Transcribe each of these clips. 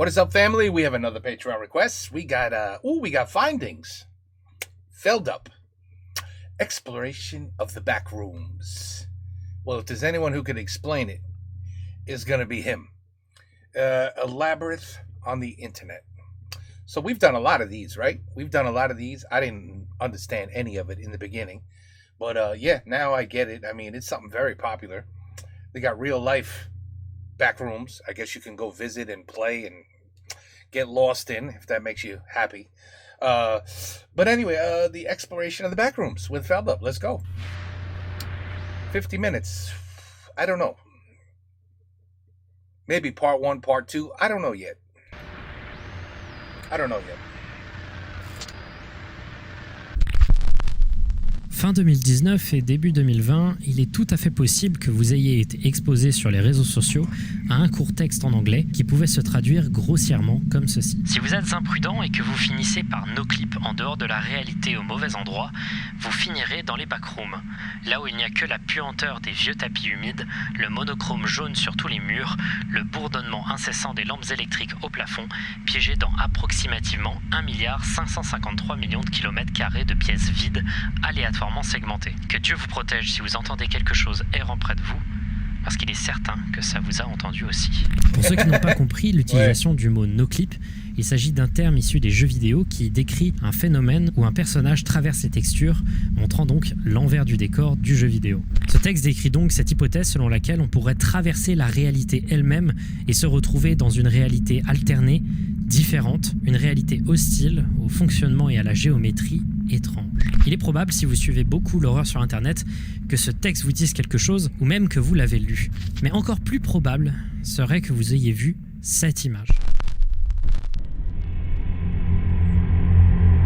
What is up, family? We have another Patreon request. We got findings. Filled up. Exploration of the back rooms. Well, if there's anyone who can explain it, it's going to be him. A labyrinth on the internet. So we've done a lot of these, right? We've done a lot of these. I didn't understand any of it in the beginning. But yeah, now I get it. I mean, it's something very popular. They got real life back rooms. I guess you can go visit and play and get lost in, if that makes you happy. But anyway, the exploration of the back rooms with Felled Up. Let's go. 50 minutes. I don't know. Maybe part 1, part 2. I don't know yet. Fin 2019 et début 2020, il est tout à fait possible que vous ayez été exposé sur les réseaux sociaux à un court texte en anglais qui pouvait se traduire grossièrement comme ceci. Si vous êtes imprudent et que vous finissez par no-clip en dehors de la réalité au mauvais endroit, vous finirez dans les backrooms, là où il n'y a que la puanteur des vieux tapis humides, le monochrome jaune sur tous les murs, le bourdonnement incessant des lampes électriques au plafond, piégés dans approximativement 1,553 milliard de kilomètres carrés de pièces vides, aléatoirement segmenté. Que Dieu vous protège si vous entendez quelque chose errant près de vous, parce qu'il est certain que ça vous a entendu aussi. Pour ceux qui n'ont pas compris l'utilisation du mot no-clip, il s'agit d'un terme issu des jeux vidéo qui décrit un phénomène où un personnage traverse les textures, montrant donc l'envers du décor du jeu vidéo. Ce texte décrit donc cette hypothèse selon laquelle on pourrait traverser la réalité elle-même et se retrouver dans une réalité alternée, différente, une réalité hostile au fonctionnement et à la géométrie étrange. Il est probable, si vous suivez beaucoup l'horreur sur internet, que ce texte vous dise quelque chose ou même que vous l'avez lu. Mais encore plus probable serait que vous ayez vu cette image.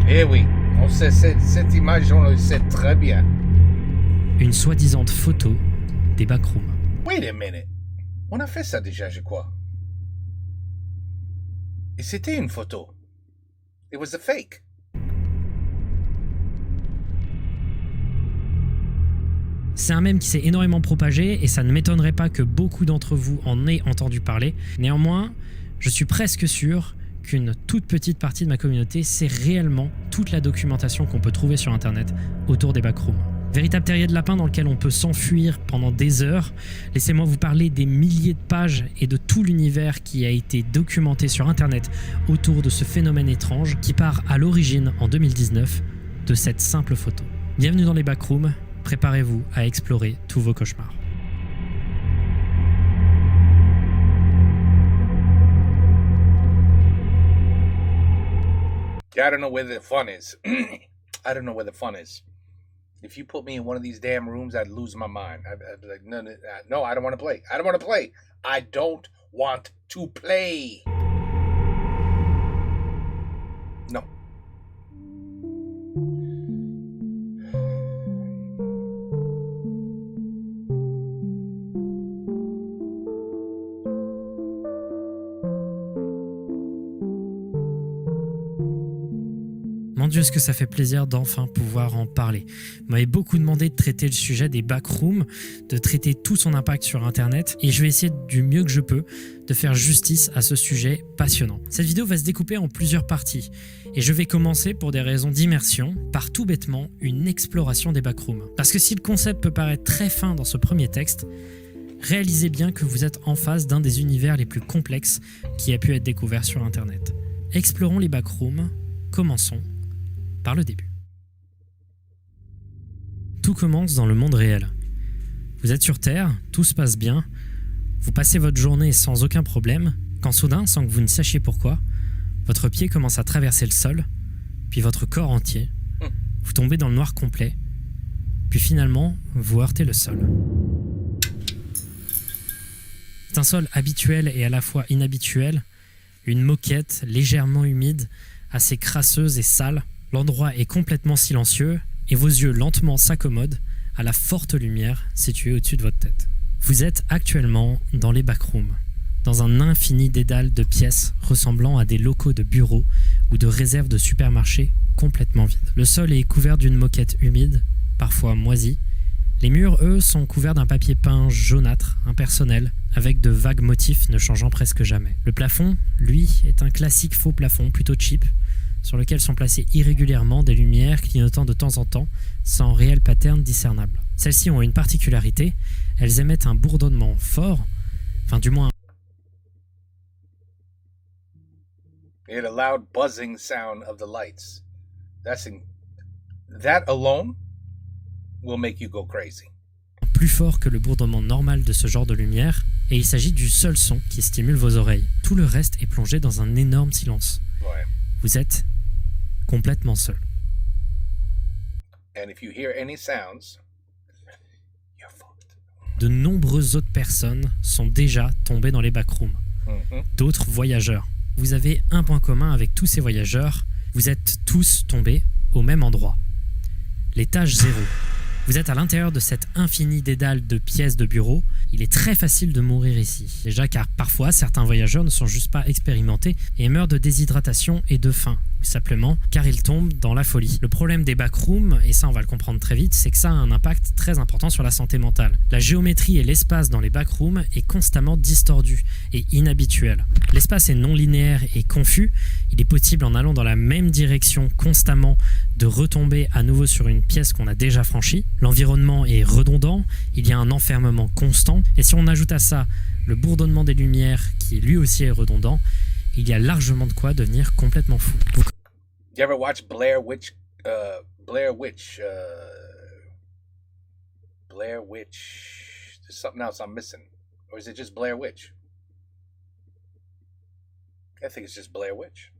Eh oui, on sait cette image, on le sait très bien. Une soi-disant photo des backrooms. Wait a minute. On a fait ça déjà, je crois. Et c'était une photo. It was a fake. C'est un mème qui s'est énormément propagé et ça ne m'étonnerait pas que beaucoup d'entre vous en aient entendu parler. Néanmoins, je suis presque sûr qu'une toute petite partie de ma communauté sait réellement toute la documentation qu'on peut trouver sur internet autour des backrooms. Véritable terrier de lapin dans lequel on peut s'enfuir pendant des heures. Laissez-moi vous parler des milliers de pages et de tout l'univers qui a été documenté sur internet autour de ce phénomène étrange qui part à l'origine en 2019 de cette simple photo. Bienvenue dans les backrooms, préparez-vous à explorer tous vos cauchemars. I don't know where the fun is. I don't know where the fun is. If you put me in one of these damn rooms, I'd lose my mind. I'd be like, no, I don't want to play. I don't want to play. I don't want to play. No. Mon Dieu, ce que ça fait plaisir d'enfin pouvoir en parler. Vous m'avez beaucoup demandé de traiter le sujet des backrooms, de traiter tout son impact sur Internet, et je vais essayer du mieux que je peux de faire justice à ce sujet passionnant. Cette vidéo va se découper en plusieurs parties, et je vais commencer pour des raisons d'immersion, par tout bêtement une exploration des backrooms. Parce que si le concept peut paraître très fin dans ce premier texte, réalisez bien que vous êtes en face d'un des univers les plus complexes qui a pu être découvert sur Internet. Explorons les backrooms, commençons par le début. Tout commence dans le monde réel. Vous êtes sur Terre, tout se passe bien, vous passez votre journée sans aucun problème, quand soudain, sans que vous ne sachiez pourquoi, votre pied commence à traverser le sol, puis votre corps entier, vous tombez dans le noir complet, puis finalement, vous heurtez le sol. C'est un sol habituel et à la fois inhabituel, une moquette légèrement humide, assez crasseuse et sale. L'endroit est complètement silencieux et vos yeux lentement s'accommodent à la forte lumière située au-dessus de votre tête. Vous êtes actuellement dans les backrooms, dans un infini dédale de pièces ressemblant à des locaux de bureaux ou de réserves de supermarchés complètement vides. Le sol est couvert d'une moquette humide, parfois moisie. Les murs, eux, sont couverts d'un papier peint jaunâtre, impersonnel, avec de vagues motifs ne changeant presque jamais. Le plafond, lui, est un classique faux plafond plutôt cheap, sur lequel sont placées irrégulièrement des lumières clignotant de temps en temps, sans réel pattern discernable. Celles-ci ont une particularité, elles émettent un bourdonnement fort, enfin du moins... You hear the loud buzzing sound of the lights. That alone will make you go crazy. Plus fort que le bourdonnement normal de ce genre de lumière, et il s'agit du seul son qui stimule vos oreilles. Tout le reste est plongé dans un énorme silence. Ouais. Vous êtes complètement seul. And if you hear any sounds, you're fucked. De nombreuses autres personnes sont déjà tombées dans les backrooms. D'autres voyageurs. Vous avez un point commun avec tous ces voyageurs, vous êtes tous tombés au même endroit. L'étage 0. Vous êtes à l'intérieur de cet infini dédale de pièces de bureau. Il est très facile de mourir ici. Déjà car parfois, certains voyageurs ne sont juste pas expérimentés et meurent de déshydratation et de faim. Ou simplement car ils tombent dans la folie. Le problème des backrooms, et ça on va le comprendre très vite, c'est que ça a un impact très important sur la santé mentale. La géométrie et l'espace dans les backrooms est constamment distordu et inhabituel. L'espace est non linéaire et confus. Il est possible en allant dans la même direction constamment de retomber à nouveau sur une pièce qu'on a déjà franchie. L'environnement est redondant, il y a un enfermement constant, et si on ajoute à ça le bourdonnement des lumières qui lui aussi est redondant, il y a largement de quoi devenir complètement fou. You ever watch Blair Witch? Blair Witch. There's something else I'm missing. Or is it just Blair Witch? I think it's just Blair Witch.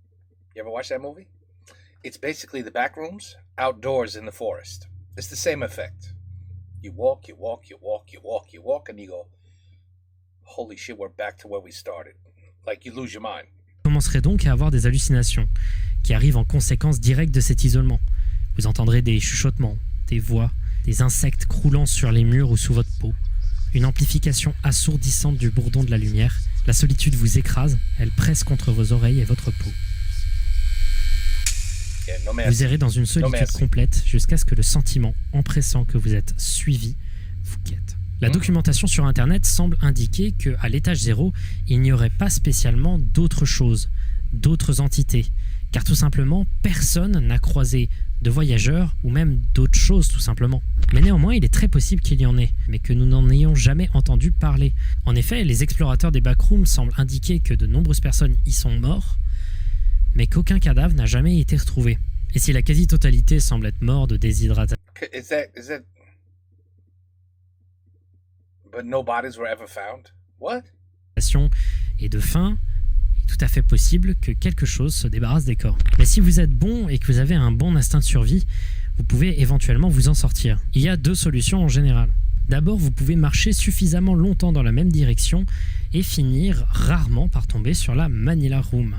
You ever watch that movie? It's basically the back rooms outdoors in the forest. It's the same effect. You walk, and you go, holy shit, we're back to where we started. Like you lose your mind. Vous commencerez donc à avoir des hallucinations qui arrivent en conséquence directe de cet isolement. Vous entendrez des chuchotements, des voix, des insectes croulant sur les murs ou sous votre peau, une amplification assourdissante du bourdon de la lumière. La solitude vous écrase, elle presse contre vos oreilles et votre peau. Vous errez dans une solitude complète jusqu'à ce que le sentiment empressant que vous êtes suivi vous guette. La documentation sur Internet semble indiquer qu'à l'étage 0, il n'y aurait pas spécialement d'autres choses, d'autres entités, car tout simplement, personne n'a croisé de voyageurs ou même d'autres choses tout simplement. Mais néanmoins, il est très possible qu'il y en ait, mais que nous n'en ayons jamais entendu parler. En effet, les explorateurs des backrooms semblent indiquer que de nombreuses personnes y sont mortes, mais qu'aucun cadavre n'a jamais été retrouvé. Et si la quasi-totalité semble être mort de déshydratation, Is that... But no bodies were ever found? What? et de faim, il est tout à fait possible que quelque chose se débarrasse des corps. Mais si vous êtes bon et que vous avez un bon instinct de survie, vous pouvez éventuellement vous en sortir. Il y a deux solutions en général. D'abord, vous pouvez marcher suffisamment longtemps dans la même direction et finir rarement par tomber sur la Manila Room,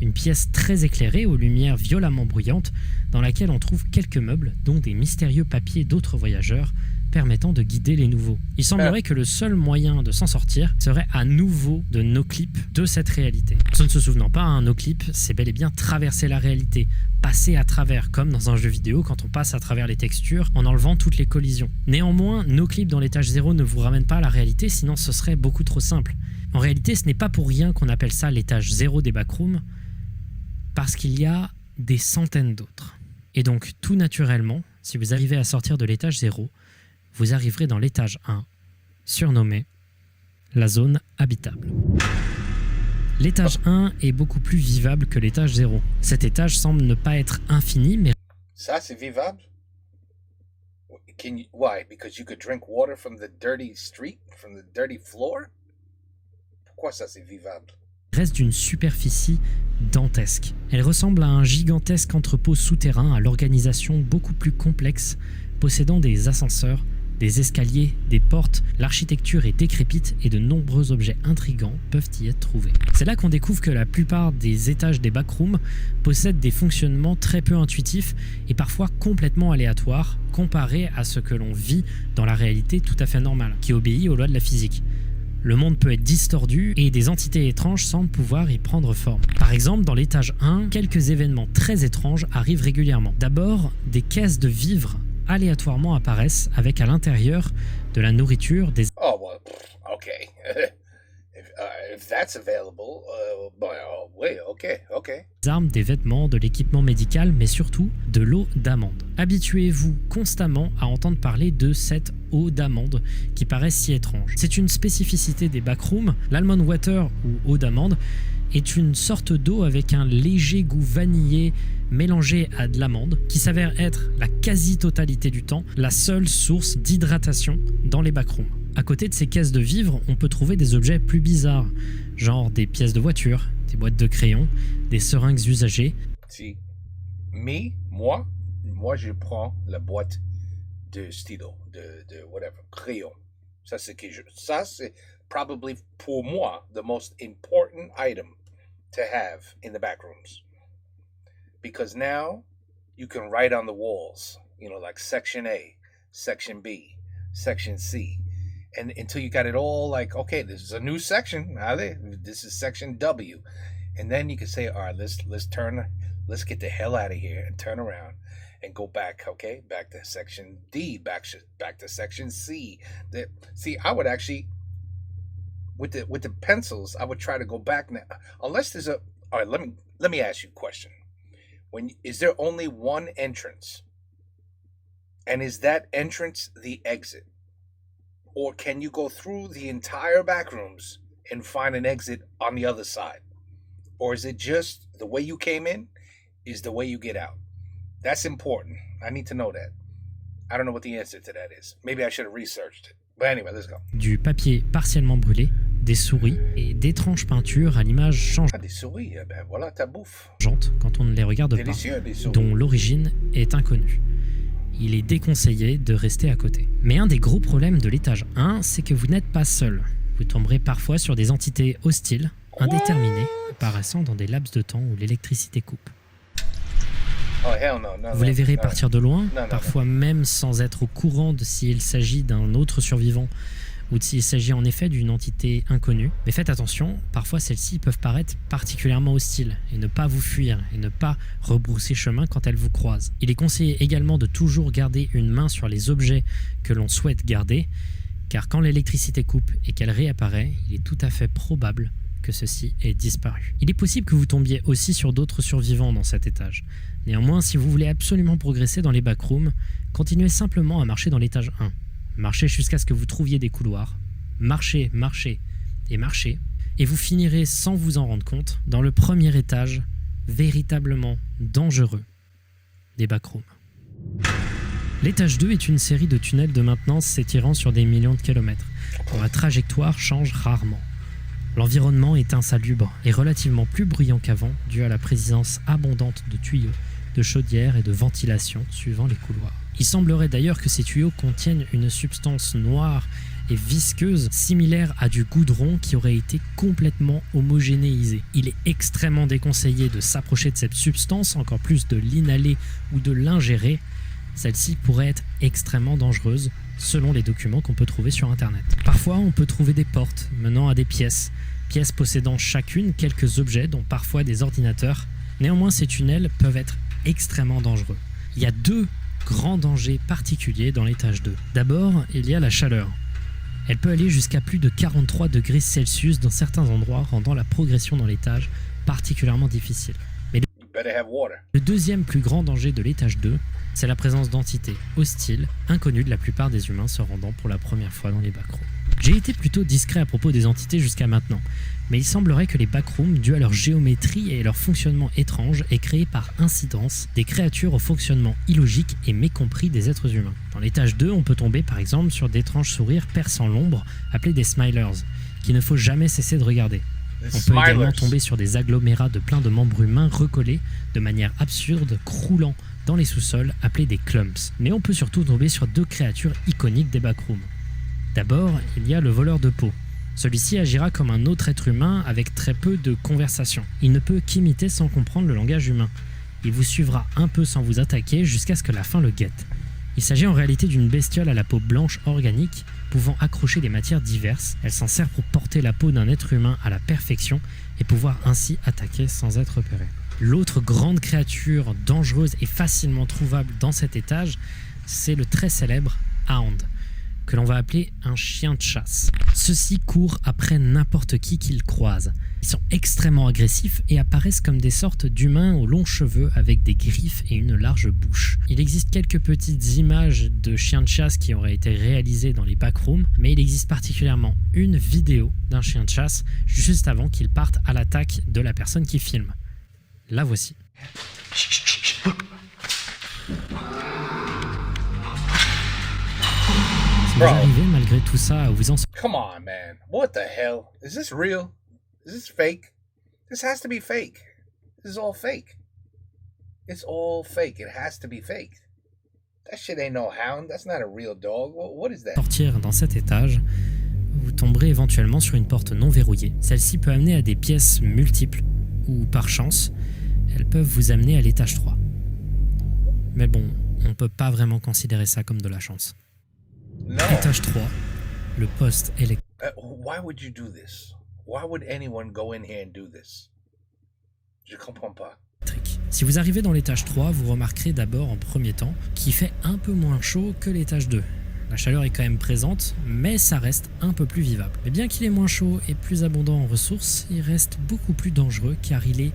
une pièce très éclairée aux lumières violemment bruyantes dans laquelle on trouve quelques meubles, dont des mystérieux papiers d'autres voyageurs permettant de guider les nouveaux. Il semblerait que le seul moyen de s'en sortir serait à nouveau de no-clip de cette réalité. Ceux ne se souvenant pas, un no-clip, c'est bel et bien traverser la réalité, passer à travers, comme dans un jeu vidéo quand on passe à travers les textures en enlevant toutes les collisions. Néanmoins, no-clip dans l'étage 0 ne vous ramène pas à la réalité, sinon ce serait beaucoup trop simple. En réalité, ce n'est pas pour rien qu'on appelle ça l'étage 0 des backrooms, parce qu'il y a des centaines d'autres. Et donc, tout naturellement, si vous arrivez à sortir de l'étage 0, vous arriverez dans l'étage 1, surnommé la zone habitable. L'étage 1 est beaucoup plus vivable que l'étage 0. Cet étage semble ne pas être infini, mais... Ça, c'est vivable? Why? Because you could drink water from the dirty street? From the dirty floor? Pourquoi ça, c'est vivable? Reste d'une superficie dantesque. Elle ressemble à un gigantesque entrepôt souterrain à l'organisation beaucoup plus complexe, possédant des ascenseurs, des escaliers, des portes, l'architecture est décrépite et de nombreux objets intrigants peuvent y être trouvés. C'est là qu'on découvre que la plupart des étages des backrooms possèdent des fonctionnements très peu intuitifs et parfois complètement aléatoires comparés à ce que l'on vit dans la réalité tout à fait normale, qui obéit aux lois de la physique. Le monde peut être distordu et des entités étranges semblent pouvoir y prendre forme. Par exemple, dans l'étage 1, quelques événements très étranges arrivent régulièrement. D'abord, des caisses de vivres aléatoirement apparaissent avec à l'intérieur de la nourriture, des... Oh, well, okay. If that's available, oui, ok. Des armes, des vêtements, de l'équipement médical, mais surtout de l'eau d'amande. Habituez-vous constamment à entendre parler de cette eau d'amande qui paraît si étrange. C'est une spécificité des backrooms. L'almond water ou eau d'amande est une sorte d'eau avec un léger goût vanillé mélangé à de l'amande qui s'avère être la quasi-totalité du temps la seule source d'hydratation dans les backrooms. À côté de ces caisses de vivres, on peut trouver des objets plus bizarres, genre des pièces de voiture, des boîtes de crayons, des seringues usagées. Si, moi, je prends la boîte de stylo, de whatever, crayon. Ça, c'est probably, pour moi, the most important item to have in the back rooms. Because now, you can write on the walls, like Section A, Section B, Section C. And until you got it all like, okay, this is a new section. This is Section W. And then you can say, all right, let's get the hell out of here and turn around and go back, okay? Back to Section D, back to Section C. I would actually, with the pencils, I would try to go back now. Unless there's all right, let me ask you a question. Is there only one entrance? And is that entrance the exit? Or can you go through the entire back rooms and find an exit on the other side? Or is it just the way you came in is the way you get out? That's important. I need to know that. I don't know what the answer to that is. Maybe I should have researched it. But anyway, let's go. Du papier partiellement brûlé, des souris et d'étranges peintures à l'image changeante. Ah, des souris, ben voilà ta bouffe. Quand on ne les regarde Délicieux, pas, dont l'origine est inconnue. Il est déconseillé de rester à côté. Mais un des gros problèmes de l'étage 1, c'est que vous n'êtes pas seul. Vous tomberez parfois sur des entités hostiles, indéterminées, apparaissant dans des laps de temps où l'électricité coupe. Oh, hell no, vous les verrez partir de loin, parfois même sans être au courant de s'il s'agit d'un autre survivant ou s'il s'agit en effet d'une entité inconnue. Mais faites attention, parfois celles-ci peuvent paraître particulièrement hostiles et ne pas vous fuir et ne pas rebrousser chemin quand elles vous croisent. Il est conseillé également de toujours garder une main sur les objets que l'on souhaite garder, car quand l'électricité coupe et qu'elle réapparaît, il est tout à fait probable que ceci ait disparu. Il est possible que vous tombiez aussi sur d'autres survivants dans cet étage. Néanmoins, si vous voulez absolument progresser dans les backrooms, continuez simplement à marcher dans l'étage 1. Marchez jusqu'à ce que vous trouviez des couloirs. Marchez, et vous finirez sans vous en rendre compte dans le premier étage véritablement dangereux des backrooms. L'étage 2 est une série de tunnels de maintenance s'étirant sur des millions de kilomètres, dont la trajectoire change rarement. L'environnement est insalubre et relativement plus bruyant qu'avant, dû à la présence abondante de tuyaux, de chaudières et de ventilation suivant les couloirs. Il semblerait d'ailleurs que ces tuyaux contiennent une substance noire et visqueuse similaire à du goudron qui aurait été complètement homogénéisé. Il est extrêmement déconseillé de s'approcher de cette substance, encore plus de l'inhaler ou de l'ingérer. Celle-ci pourrait être extrêmement dangereuse selon les documents qu'on peut trouver sur internet. Parfois, on peut trouver des portes menant à des pièces possédant chacune quelques objets, dont parfois des ordinateurs. Néanmoins, ces tunnels peuvent être extrêmement dangereux. Il y a deux grands dangers particuliers dans l'étage 2. D'abord, il y a la chaleur. Elle peut aller jusqu'à plus de 43 degrés Celsius dans certains endroits, rendant la progression dans l'étage particulièrement difficile. Mais le deuxième plus grand danger de l'étage 2, c'est la présence d'entités hostiles, inconnues de la plupart des humains se rendant pour la première fois dans les backrooms. J'ai été plutôt discret à propos des entités jusqu'à maintenant, mais il semblerait que les backrooms, dû à leur géométrie et leur fonctionnement étrange, aient créé par incidence des créatures au fonctionnement illogique et mécompris des êtres humains. Dans l'étage 2, on peut tomber par exemple sur d'étranges sourires perçant l'ombre, appelés des smilers, qu'il ne faut jamais cesser de regarder. On peut également tomber sur des agglomérats de plein de membres humains recollés de manière absurde, croulant dans les sous-sols, appelés des clumps. Mais on peut surtout tomber sur deux créatures iconiques des backrooms. D'abord, il y a le voleur de peau. Celui-ci agira comme un autre être humain avec très peu de conversation. Il ne peut qu'imiter sans comprendre le langage humain. Il vous suivra un peu sans vous attaquer jusqu'à ce que la faim le guette. Il s'agit en réalité d'une bestiole à la peau blanche organique, pouvant accrocher des matières diverses. Elle s'en sert pour porter la peau d'un être humain à la perfection et pouvoir ainsi attaquer sans être repéré. L'autre grande créature dangereuse et facilement trouvable dans cet étage, c'est le très célèbre Hound. que l'on va appeler un chien de chasse. Ceux-ci courent après n'importe qui qu'ils croisent. Ils sont extrêmement agressifs et apparaissent comme des sortes d'humains aux longs cheveux avec des griffes et une large bouche. Il existe quelques petites images de chiens de chasse qui auraient été réalisées dans les backrooms, mais il existe particulièrement une vidéo d'un chien de chasse juste avant qu'il parte à l'attaque de la personne qui filme. La voici. Si vous arrivez malgré tout ça à vous en sortir, Come on, man. What the hell? Is this real? Is this fake? This has to be fake. This is all fake. It's all fake. It has to be fake. That shit ain't no hound. That's not a real dog. What is that? dans cet étage, vous tomberez éventuellement sur une porte non verrouillée. Celle-ci peut amener à des pièces multiples, ou par chance, elles peuvent vous amener à l'étage 3. Mais bon, on ne peut pas vraiment considérer ça comme de la chance. No. Étage 3, le poste électrique. Why would you do this? Why would anyone go in here and do this? Je comprends pas. Si vous arrivez dans l'étage 3, vous remarquerez d'abord en premier temps qu'il fait un peu moins chaud que l'étage 2. La chaleur est quand même présente, mais ça reste un peu plus vivable. Mais bien qu'il est moins chaud et plus abondant en ressources, il reste beaucoup plus dangereux car il est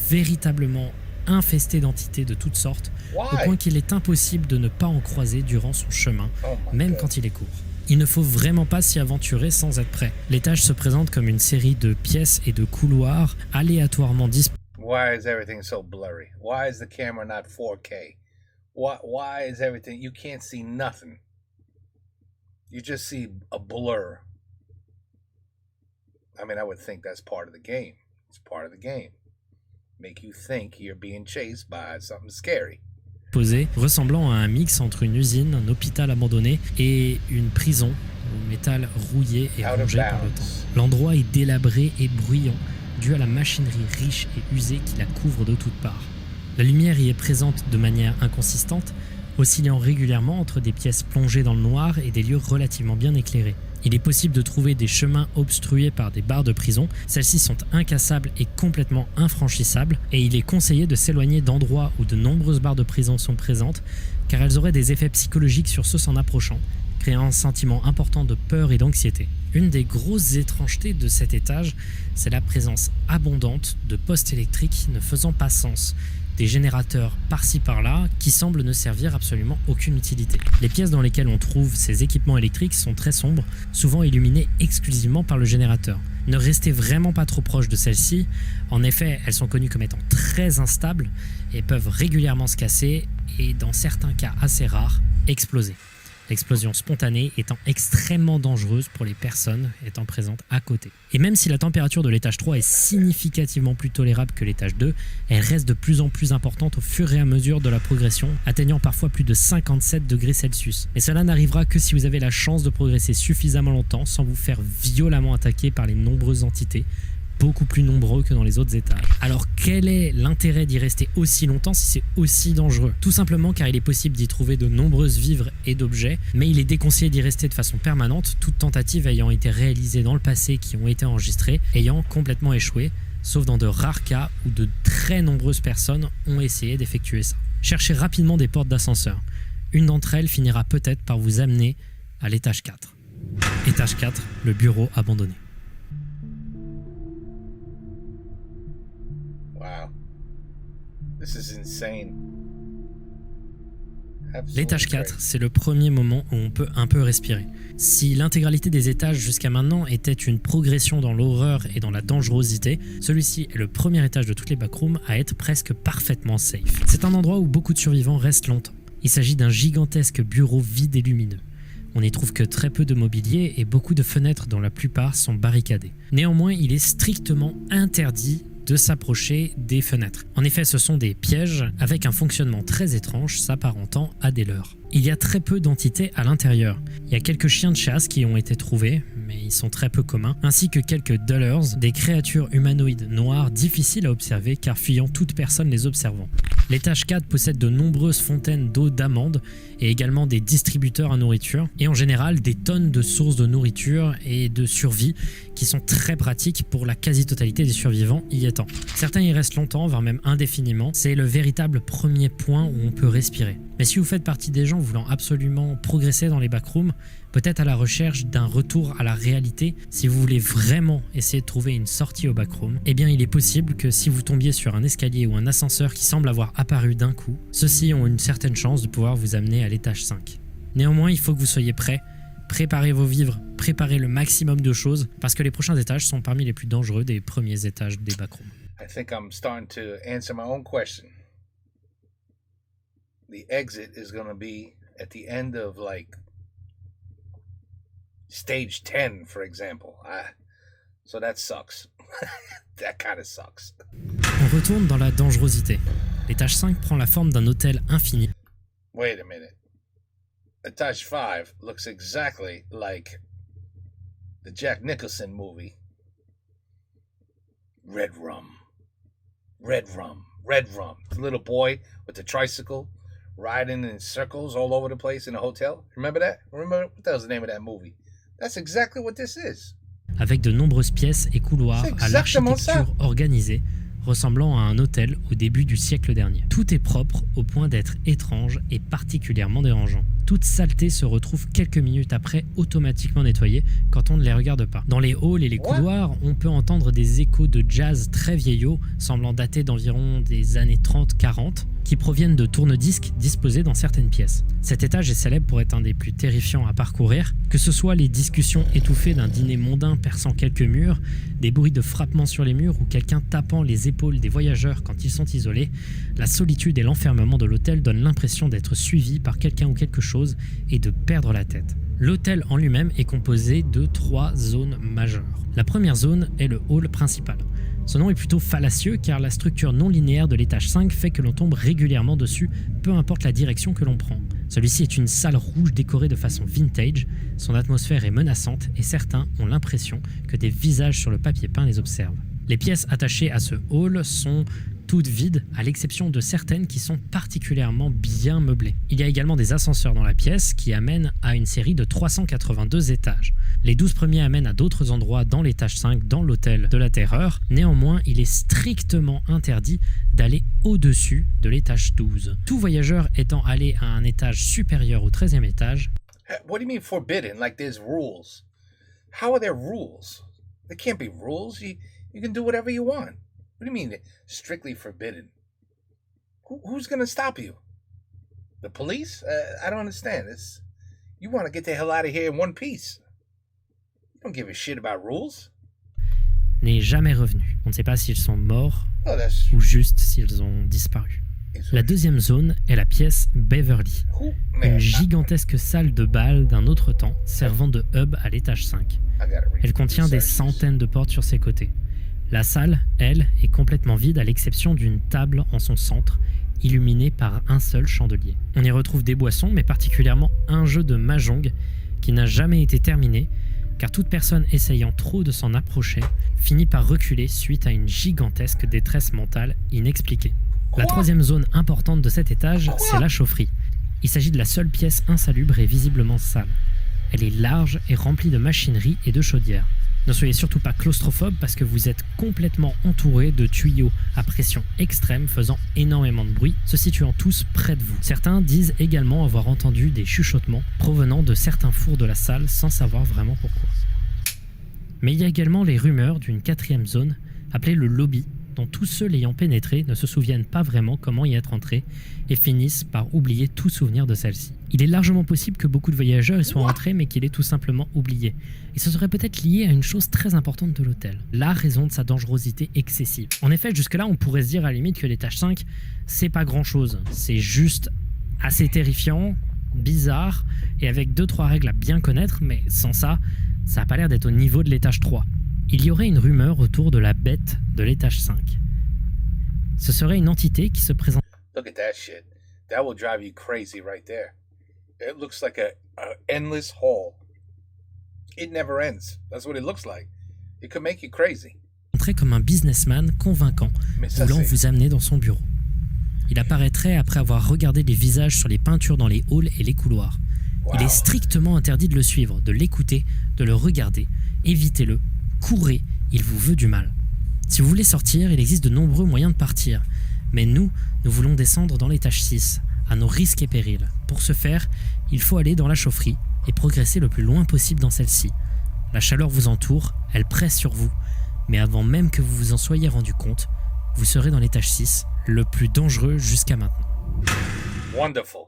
véritablement infesté d'entités de toutes sortes, au point qu'il est impossible de ne pas en croiser durant son chemin, même quand il est court. Il ne faut vraiment pas s'y aventurer sans être prêt. L'étage se présente comme une série de pièces et de couloirs aléatoirement disposés. Why is everything so blurry? Why is the camera not 4K? Why is everything... You can't see nothing. You just see a blur. I mean, I would think that's part of the game. It's part of the game. Make you think you're being chased by something scary. Ressemblant à un mix entre une usine, un hôpital abandonné et une prison au métal rouillé et rongé par le temps. L'endroit est délabré et bruyant, dû à la machinerie riche et usée qui la couvre de toutes parts. La lumière y est présente de manière inconsistante, oscillant régulièrement entre des pièces plongées dans le noir et des lieux relativement bien éclairés. Il est possible de trouver des chemins obstrués par des barres de prison. Celles-ci sont incassables et complètement infranchissables, et il est conseillé de s'éloigner d'endroits où de nombreuses barres de prison sont présentes, car elles auraient des effets psychologiques sur ceux s'en approchant, créant un sentiment important de peur et d'anxiété. Une des grosses étrangetés de cet étage, c'est la présence abondante de postes électriques ne faisant pas sens, des générateurs par-ci par-là qui semblent ne servir absolument aucune utilité. Les pièces dans lesquelles on trouve ces équipements électriques sont très sombres, souvent illuminées exclusivement par le générateur. Ne restez vraiment pas trop proche de celles-ci, en effet elles sont connues comme étant très instables et peuvent régulièrement se casser et dans certains cas assez rares, exploser. L'explosion spontanée étant extrêmement dangereuse pour les personnes étant présentes à côté. Et même si la température de l'étage 3 est significativement plus tolérable que l'étage 2, elle reste de plus en plus importante au fur et à mesure de la progression, atteignant parfois plus de 57 degrés Celsius. Et cela n'arrivera que si vous avez la chance de progresser suffisamment longtemps sans vous faire violemment attaquer par les nombreuses entités, beaucoup plus nombreux que dans les autres étages. Alors quel est l'intérêt d'y rester aussi longtemps si c'est aussi dangereux? Tout simplement car il est possible d'y trouver de nombreuses vivres et d'objets, mais il est déconseillé d'y rester de façon permanente, toute tentative ayant été réalisée dans le passé qui ont été enregistrées, ayant complètement échoué, sauf dans de rares cas où de très nombreuses personnes ont essayé d'effectuer ça. Cherchez rapidement des portes d'ascenseur. Une d'entre elles finira peut-être par vous amener à l'étage 4. Étage 4, le bureau abandonné. This is insane. L'étage 4, c'est le premier moment où on peut un peu respirer. Si l'intégralité des étages jusqu'à maintenant était une progression dans l'horreur et dans la dangerosité, celui-ci est le premier étage de toutes les backrooms à être presque parfaitement safe. C'est un endroit où beaucoup de survivants restent longtemps. Il s'agit d'un gigantesque bureau vide et lumineux. On n'y trouve que très peu de mobilier et beaucoup de fenêtres dont la plupart sont barricadées. Néanmoins, il est strictement interdit de s'approcher des fenêtres. En effet, ce sont des pièges avec un fonctionnement très étrange s'apparentant à des leurres. Il y a très peu d'entités à l'intérieur. Il y a quelques chiens de chasse qui ont été trouvés, mais ils sont très peu communs, ainsi que quelques dullers, des créatures humanoïdes noires difficiles à observer car fuyant toute personne les observant. L'étage 4 possède de nombreuses fontaines d'eau d'amande et également des distributeurs à nourriture et en général des tonnes de sources de nourriture et de survie qui sont très pratiques pour la quasi-totalité des survivants y étant. Certains y restent longtemps, voire même indéfiniment. C'est le véritable premier point où on peut respirer. Mais si vous faites partie des gens voulant absolument progresser dans les backrooms, peut-être à la recherche d'un retour à la réalité, si vous voulez vraiment essayer de trouver une sortie au backroom, eh bien il est possible que si vous tombiez sur un escalier ou un ascenseur qui semble avoir apparu d'un coup, ceux-ci ont une certaine chance de pouvoir vous amener à l'étage 5. Néanmoins, il faut que vous soyez prêts, préparez vos vivres, préparez le maximum de choses, parce que les prochains étages sont parmi les plus dangereux des premiers étages des backrooms. I think I'm starting to answer my own question. The exit is going to be at the end of like stage 10, for example. So that sucks. That kind of sucks. On retourne dans la dangerosité. L'étage 5 prend la forme d'un hôtel infini. Wait a minute. Etage 5 looks exactly like the Jack Nicholson movie. Red Rum. Red Rum. Red Rum. The little boy with the tricycle riding in circles all over the place in a hotel. Remember that? Remember what the hell's the name of that movie? That's exactly what this is. Avec de nombreuses pièces et couloirs à l'architecture organisée, ressemblant à un hôtel au début du siècle dernier. Tout est propre au point d'être étrange et particulièrement dérangeant. Toute saleté se retrouve quelques minutes après automatiquement nettoyée quand on ne les regarde pas. Dans les halls et les couloirs, on peut entendre des échos de jazz très vieillots, semblant dater d'environ des années 30-40, qui proviennent de tourne-disques disposés dans certaines pièces. Cet étage est célèbre pour être un des plus terrifiants à parcourir, que ce soit les discussions étouffées d'un dîner mondain perçant quelques murs, des bruits de frappements sur les murs ou quelqu'un tapant les épaules des voyageurs quand ils sont isolés, la solitude et l'enfermement de l'hôtel donnent l'impression d'être suivi par quelqu'un ou quelque chose et de perdre la tête. L'hôtel en lui-même est composé de 3 zones majeures. La première zone est le hall principal. Ce nom est plutôt fallacieux car la structure non linéaire de l'étage 5 fait que l'on tombe régulièrement dessus, peu importe la direction que l'on prend. Celui-ci est une salle rouge décorée de façon vintage, son atmosphère est menaçante et certains ont l'impression que des visages sur le papier peint les observent. Les pièces attachées à ce hall sont toutes vides, à l'exception de certaines qui sont particulièrement bien meublées. Il y a également des ascenseurs dans la pièce qui amènent à une série de 382 étages. Les 12 premiers amènent à d'autres endroits dans l'étage 5, dans l'hôtel de la terreur. Néanmoins, il est strictement interdit d'aller au-dessus de l'étage 12. Tout voyageur étant allé à un étage supérieur au 13e étage. What do you mean forbidden? Like there's rules. How are there rules? There can't be rules. You can do whatever you want. What do you mean strictly forbidden? Who's going to stop you? The police? I don't understand. You want to get the hell out of here in one piece. You don't give a shit about rules. N'est jamais revenu. On ne sait pas s'ils sont morts ou juste s'ils ont disparu. La deuxième zone est la pièce Beverly, une gigantesque salle de bal d'un autre temps servant de hub à l'étage 5. Elle contient des centaines de portes sur ses côtés. La salle, elle, est complètement vide à l'exception d'une table en son centre, illuminée par un seul chandelier. On y retrouve des boissons, mais particulièrement un jeu de mahjong qui n'a jamais été terminé, car toute personne essayant trop de s'en approcher finit par reculer suite à une gigantesque détresse mentale inexpliquée. La troisième zone importante de cet étage, c'est la chaufferie. Il s'agit de la seule pièce insalubre et visiblement sale. Elle est large et remplie de machinerie et de chaudières. Ne soyez surtout pas claustrophobe parce que vous êtes complètement entouré de tuyaux à pression extrême faisant énormément de bruit, se situant tous près de vous. Certains disent également avoir entendu des chuchotements provenant de certains fours de la salle sans savoir vraiment pourquoi. Mais il y a également les rumeurs d'une quatrième zone appelée le lobby, dont tous ceux l'ayant pénétré ne se souviennent pas vraiment comment y être entrés et finissent par oublier tout souvenir de celle-ci. Il est largement possible que beaucoup de voyageurs y soient entrés mais qu'il ait tout simplement oublié. Et ce serait peut-être lié à une chose très importante de l'hôtel, la raison de sa dangerosité excessive. En effet, jusque-là, on pourrait se dire à la limite que l'étage 5, c'est pas grand-chose. C'est juste assez terrifiant, bizarre, et avec 2-3 règles à bien connaître, mais sans ça, ça n'a pas l'air d'être au niveau de l'étage 3. Il y aurait une rumeur autour de la bête de l'étage 5. Ce serait une entité qui se présente. Look at that shit. That will drive you crazy right there. It looks like a endless hall. It never ends. That's what it looks like. It could make you crazy. Comme un businessman convaincant, voulant vous amener dans son bureau. Il apparaîtrait après avoir regardé les visages sur les peintures dans les halls et les couloirs. Wow. Il est strictement interdit de le suivre, de l'écouter, de le regarder. Évitez-le, courez, il vous veut du mal. Si vous voulez sortir, il existe de nombreux moyens de partir. Mais nous voulons descendre dans l'étage 6, à nos risques et périls. Pour ce faire, il faut aller dans la chaufferie et progresser le plus loin possible dans celle-ci. La chaleur vous entoure, elle presse sur vous, mais avant même que vous vous en soyez rendu compte, vous serez dans l'étage 6, le plus dangereux jusqu'à maintenant. Wonderful.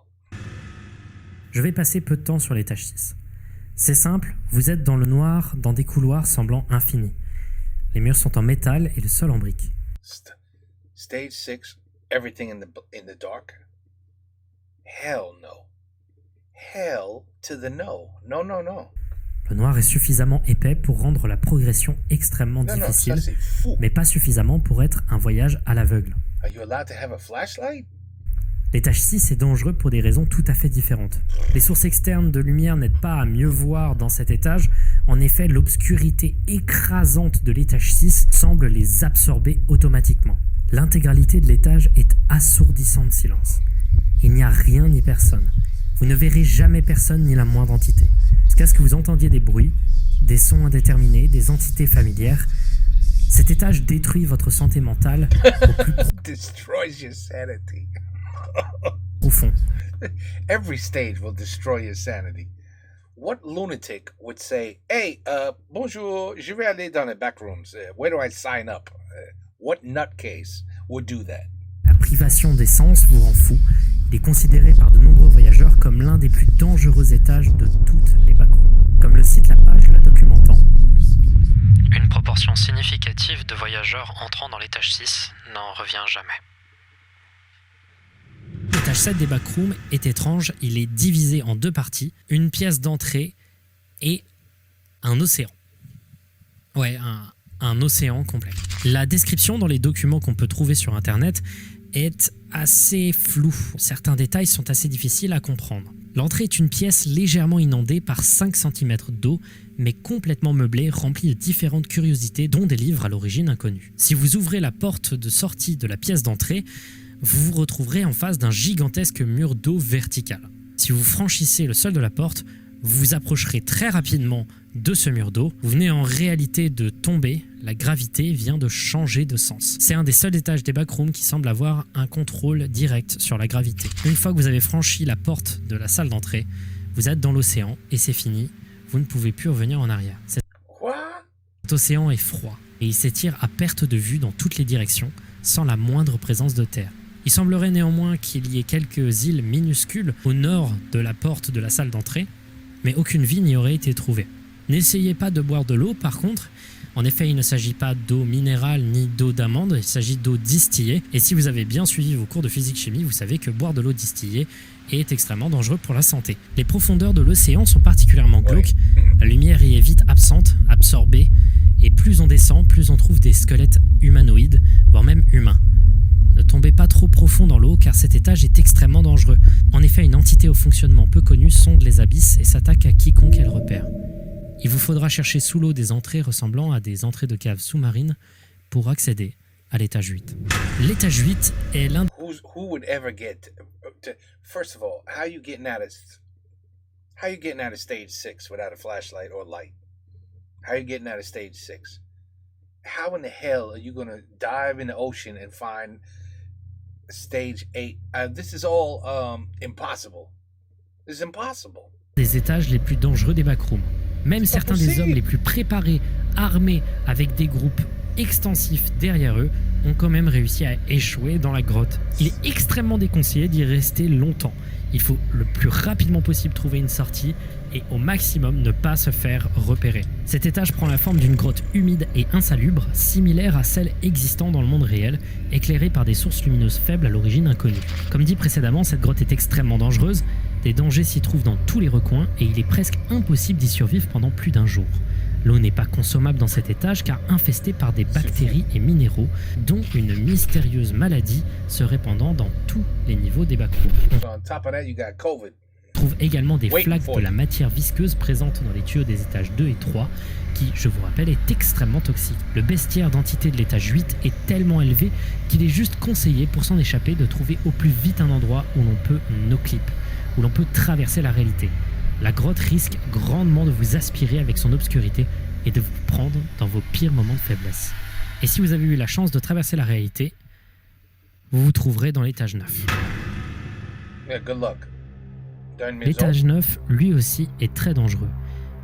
Je vais passer peu de temps sur l'étage 6. C'est simple, vous êtes dans le noir, dans des couloirs semblant infinis. Les murs sont en métal et le sol en briques. Stage 6, everything in the dark? Hell no. Hell to the no. No, no, no. Le noir est suffisamment épais pour rendre la progression extrêmement difficile, ça, c'est fou. mais pas suffisamment pour être un voyage à l'aveugle. Are you allowed to have a flashlight? L'étage 6 est dangereux pour des raisons tout à fait différentes. Les sources externes de lumière n'aident pas à mieux voir dans cet étage. En effet, l'obscurité écrasante de l'étage 6 semble les absorber automatiquement. L'intégralité de l'étage est assourdissante de silence. Il n'y a rien ni personne. Vous ne verrez jamais personne ni la moindre entité. Jusqu'à ce que vous entendiez des bruits, des sons indéterminés, des entités familières. Cet étage détruit votre santé mentale au plus Destroys your sanity. profond. Every stage will destroy your sanity. What lunatic would say, hey, bonjour, je vais aller dans les backrooms. Where do I sign up? What nutcase would do that? La privation des sens vous rend fou. Il est considéré par de nombreux voyageurs comme l'un des plus dangereux étages de toutes les backrooms. Comme le cite la page la documentant. Une proportion significative de voyageurs entrant dans l'étage 6 n'en revient jamais. L'étage 7 des backrooms est étrange, il est divisé en deux parties, une pièce d'entrée et un océan. Ouais, un océan complet. La description dans les documents qu'on peut trouver sur internet est assez floue. Certains détails sont assez difficiles à comprendre. L'entrée est une pièce légèrement inondée par 5 cm d'eau, mais complètement meublée, remplie de différentes curiosités, dont des livres à l'origine inconnus. Si vous ouvrez la porte de sortie de la pièce d'entrée, vous vous retrouverez en face d'un gigantesque mur d'eau vertical. Si vous franchissez le sol de la porte, vous vous approcherez très rapidement de ce mur d'eau. Vous venez en réalité de tomber, la gravité vient de changer de sens. C'est un des seuls étages des backrooms qui semble avoir un contrôle direct sur la gravité. Une fois que vous avez franchi la porte de la salle d'entrée, vous êtes dans l'océan et c'est fini. Vous ne pouvez plus revenir en arrière. Cet océan est froid et il s'étire à perte de vue dans toutes les directions, sans la moindre présence de terre. Il semblerait néanmoins qu'il y ait quelques îles minuscules au nord de la porte de la salle d'entrée, mais aucune vie n'y aurait été trouvée. N'essayez pas de boire de l'eau par contre. En effet, il ne s'agit pas d'eau minérale ni d'eau d'amande, il s'agit d'eau distillée. Et si vous avez bien suivi vos cours de physique-chimie, vous savez que boire de l'eau distillée est extrêmement dangereux pour la santé. Les profondeurs de l'océan sont particulièrement glauques. La lumière y est vite absente, absorbée. Et plus on descend, plus on trouve des squelettes humanoïdes, voire même humains. Ne tombez pas trop profond dans l'eau car cet étage est extrêmement dangereux. En effet, une entité au fonctionnement peu connue sonde les abysses et s'attaque à quiconque elle repère. Il vous faudra chercher sous l'eau des entrées ressemblant à des entrées de caves sous-marines pour accéder à l'étage 8. L'étage 8 est l'un... Who would ever get to, first of all, how you getting out of stage 6 without a flashlight or light? How you getting out of stage 6? How in the hell are you going to dive in the ocean and find stage 8? This is all impossible. This is impossible. Des étages les plus dangereux des backrooms. Même certains des hommes les plus préparés, armés avec des groupes extensifs derrière eux, ont quand même réussi à échouer dans la grotte. Il est extrêmement déconseillé d'y rester longtemps. Il faut le plus rapidement possible trouver une sortie et au maximum ne pas se faire repérer. Cet étage prend la forme d'une grotte humide et insalubre, similaire à celle existant dans le monde réel, éclairée par des sources lumineuses faibles à l'origine inconnue. Comme dit précédemment, cette grotte est extrêmement dangereuse. Des dangers s'y trouvent dans tous les recoins et il est presque impossible d'y survivre pendant plus d'un jour. L'eau n'est pas consommable dans cet étage car infestée par des bactéries et minéraux dont une mystérieuse maladie se répandant dans tous les niveaux des backrooms. On top of that, you got COVID. On trouve également des Wait flaques for de la it. matière visqueuse présente dans les tuyaux des étages 2 et 3, qui, je vous rappelle, est extrêmement toxique. Le bestiaire d'entité de l'étage 8 est tellement élevé qu'il est juste conseillé pour s'en échapper de trouver au plus vite un endroit où l'on peut no-clip, où l'on peut traverser la réalité. La grotte risque grandement de vous aspirer avec son obscurité et de vous prendre dans vos pires moments de faiblesse. Et si vous avez eu la chance de traverser la réalité, vous vous trouverez dans l'étage 9. Yeah, good luck. T'as une maison? L'étage 9, lui aussi, est très dangereux,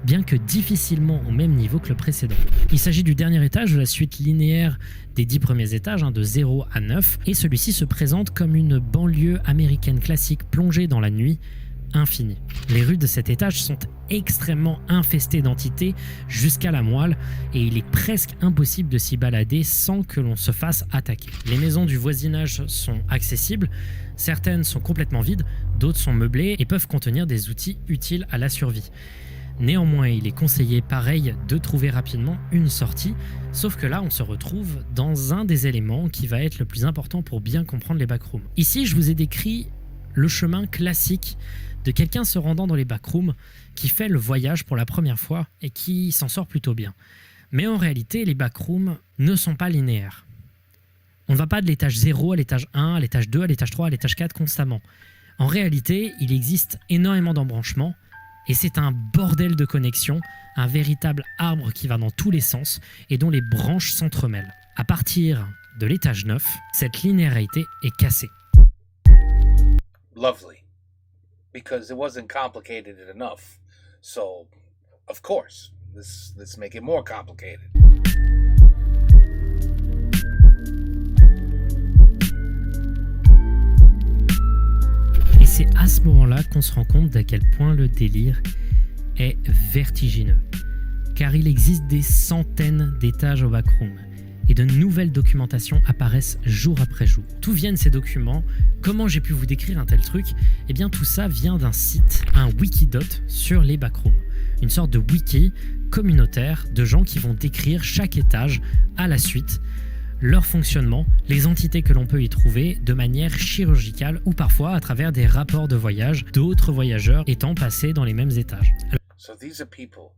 bien que difficilement au même niveau que le précédent. Il s'agit du dernier étage de la suite linéaire des 10 premiers étages, de 0 à 9, et celui-ci se présente comme une banlieue américaine classique plongée dans la nuit infinie. Les rues de cet étage sont extrêmement infestées d'entités jusqu'à la moelle, et il est presque impossible de s'y balader sans que l'on se fasse attaquer. Les maisons du voisinage sont accessibles, certaines sont complètement vides, d'autres sont meublées et peuvent contenir des outils utiles à la survie. Néanmoins, il est conseillé, pareil, de trouver rapidement une sortie, sauf que là, on se retrouve dans un des éléments qui va être le plus important pour bien comprendre les backrooms. Ici, je vous ai décrit le chemin classique de quelqu'un se rendant dans les backrooms, qui fait le voyage pour la première fois et qui s'en sort plutôt bien. Mais en réalité, les backrooms ne sont pas linéaires. On ne va pas de l'étage 0 à l'étage 1, à l'étage 2, à l'étage 3, à l'étage 4 constamment. En réalité, il existe énormément d'embranchements, et c'est un bordel de connexions, un véritable arbre qui va dans tous les sens et dont les branches s'entremêlent. À partir de l'étage 9, cette linéarité est cassée. Lovely. Because it wasn't complicated enough. So, of course, let's make it more complicated. Et c'est à ce moment-là qu'on se rend compte d'à quel point le délire est vertigineux. Car il existe des centaines d'étages au backroom et de nouvelles documentations apparaissent jour après jour. D'où viennent ces documents? Comment j'ai pu vous décrire un tel truc? Eh bien tout ça vient d'un site, un Wikidot sur les backrooms. Une sorte de wiki communautaire de gens qui vont décrire chaque étage à la suite, leur fonctionnement, les entités que l'on peut y trouver de manière chirurgicale ou parfois à travers des rapports de voyage d'autres voyageurs étant passés dans les mêmes étages. So these are people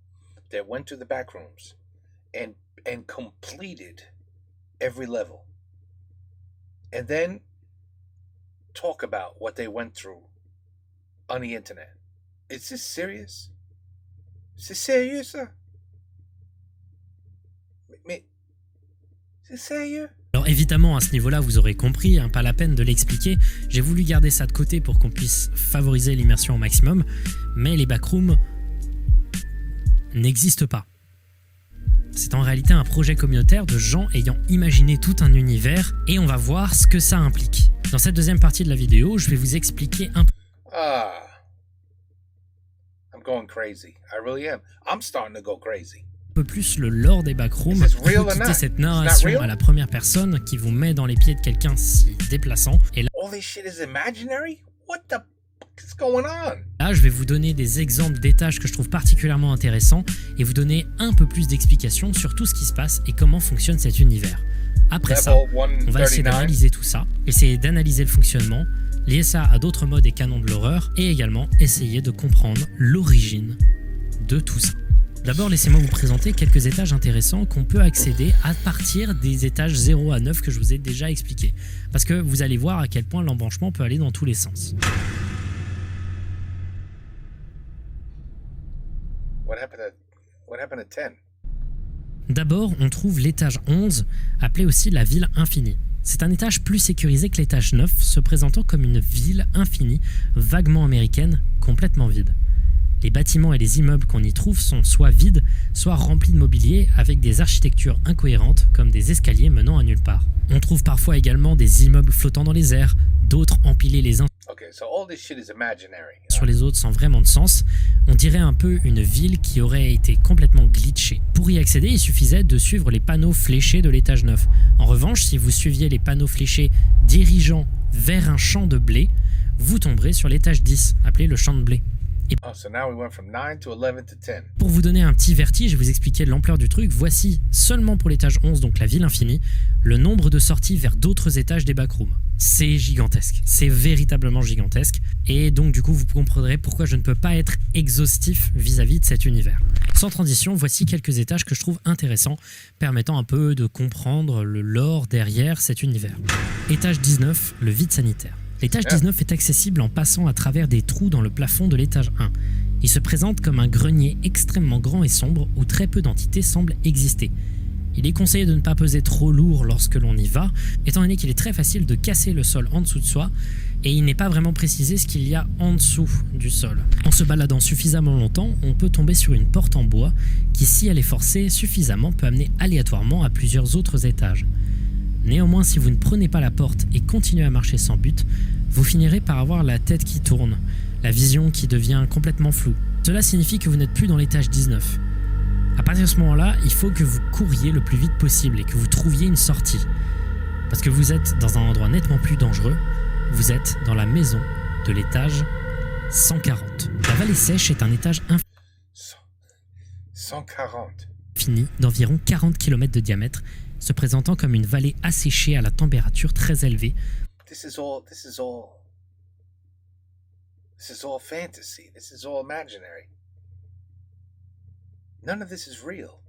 that went to the back rooms and completed every level. And then talk about what they went through on the internet. Is this serious? C'est sérieux ça? Mais c'est sérieux? Alors évidemment, à ce niveau-là, vous aurez compris, pas la peine de l'expliquer. J'ai voulu garder ça de côté pour qu'on puisse favoriser l'immersion au maximum, mais les backrooms n'existent pas. C'est en réalité un projet communautaire de gens ayant imaginé tout un univers, et on va voir ce que ça implique. Dans cette deuxième partie de la vidéo, je vais vous expliquer un I'm going crazy. I really am. I'm starting to go crazy. peu plus le lore des backrooms, Is this real or quitter not? cette It's not narration real? à la première personne qui vous met dans les pieds de quelqu'un s'y déplaçant. Et All this shit is imaginary? What the fuck is going on? là, je vais vous donner des exemples d'étages que je trouve particulièrement intéressants et vous donner un peu plus d'explications sur tout ce qui se passe et comment fonctionne cet univers. Après ça, Level on va essayer 139. d'analyser tout ça, essayer d'analyser le fonctionnement, lier ça à d'autres modes et canons de l'horreur, et également essayer de comprendre l'origine de tout ça. D'abord, laissez-moi vous présenter quelques étages intéressants qu'on peut accéder à partir des étages 0 à 9 que je vous ai déjà expliqués. Parce que vous allez voir à quel point l'embranchement peut aller dans tous les sens. What happened at 10? D'abord, on trouve l'étage 11, appelé aussi la ville infinie. C'est un étage plus sécurisé que l'étage 9, se présentant comme une ville infinie, vaguement américaine, complètement vide. Les bâtiments et les immeubles qu'on y trouve sont soit vides, soit remplis de mobilier avec des architectures incohérentes comme des escaliers menant à nulle part. On trouve parfois également des immeubles flottant dans les airs, d'autres empilés les uns Okay, so all this shit is imaginary. sur les autres sans vraiment de sens. On dirait un peu une ville qui aurait été complètement glitchée. Pour y accéder, il suffisait de suivre les panneaux fléchés de l'étage 9. En revanche, si vous suiviez les panneaux fléchés dirigeant vers un champ de blé, vous tomberez sur l'étage 10, appelé le champ de blé. Oh, so now we went from 9 to 11 to 10. Pour vous donner un petit vertige et vous expliquer l'ampleur du truc, voici, seulement pour l'étage 11, donc la ville infinie, le nombre de sorties vers d'autres étages des backrooms. C'est gigantesque, c'est véritablement gigantesque, et donc du coup vous comprendrez pourquoi je ne peux pas être exhaustif vis-à-vis de cet univers. Sans transition, voici quelques étages que je trouve intéressants, permettant un peu de comprendre le lore derrière cet univers. Étage 19, le vide sanitaire. L'étage 19 est accessible en passant à travers des trous dans le plafond de l'étage 1. Il se présente comme un grenier extrêmement grand et sombre où très peu d'entités semblent exister. Il est conseillé de ne pas peser trop lourd lorsque l'on y va, étant donné qu'il est très facile de casser le sol en dessous de soi, et il n'est pas vraiment précisé ce qu'il y a en dessous du sol. En se baladant suffisamment longtemps, on peut tomber sur une porte en bois qui, si elle est forcée suffisamment, peut amener aléatoirement à plusieurs autres étages. Néanmoins, si vous ne prenez pas la porte et continuez à marcher sans but, vous finirez par avoir la tête qui tourne, la vision qui devient complètement floue. Cela signifie que vous n'êtes plus dans l'étage 19. À partir de ce moment-là, il faut que vous couriez le plus vite possible et que vous trouviez une sortie. Parce que vous êtes dans un endroit nettement plus dangereux, vous êtes dans la maison de l'étage 140. La vallée sèche est un étage 140. infini d'environ 40 km de diamètre, se présentant comme une vallée asséchée à la température très élevée. This is all fantasy. This is all imaginary. None of this is real.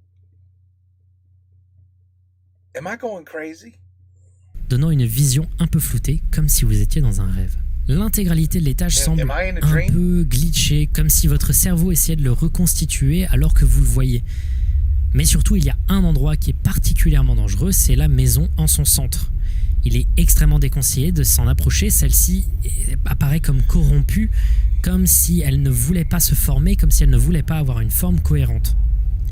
Am I going crazy? Donnant une vision un peu floutée, comme si vous étiez dans un rêve. L'intégralité de l'étage semble un peu glitchée, comme si votre cerveau essayait de le reconstituer alors que vous le voyez. Mais surtout, il y a un endroit qui est particulièrement dangereux, c'est la maison en son centre. Il est extrêmement déconseillé de s'en approcher, celle-ci apparaît comme corrompue, comme si elle ne voulait pas se former, comme si elle ne voulait pas avoir une forme cohérente.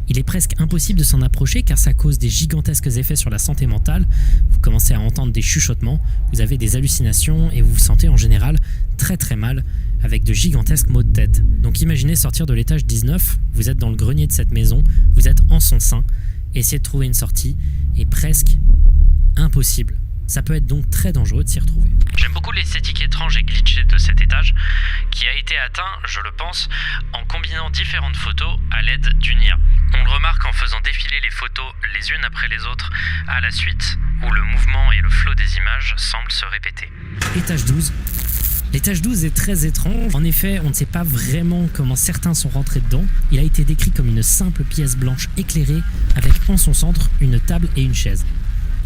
Il est presque impossible de s'en approcher car ça cause des gigantesques effets sur la santé mentale. Vous commencez à entendre des chuchotements, vous avez des hallucinations et vous vous sentez en général très très mal avec de gigantesques maux de tête. Donc imaginez sortir de l'étage 19, vous êtes dans le grenier de cette maison, vous êtes en son sein, essayer de trouver une sortie est presque impossible. Ça peut être donc très dangereux de s'y retrouver. J'aime beaucoup l'esthétique étrange et glitchée de cet étage, qui a été atteint, je le pense, en combinant différentes photos à l'aide d'une IA. On le remarque en faisant défiler les photos les unes après les autres à la suite, où le mouvement et le flow des images semblent se répéter. Étage 12. L'étage 12 est très étrange. En effet, on ne sait pas vraiment comment certains sont rentrés dedans. Il a été décrit comme une simple pièce blanche éclairée avec en son centre une table et une chaise.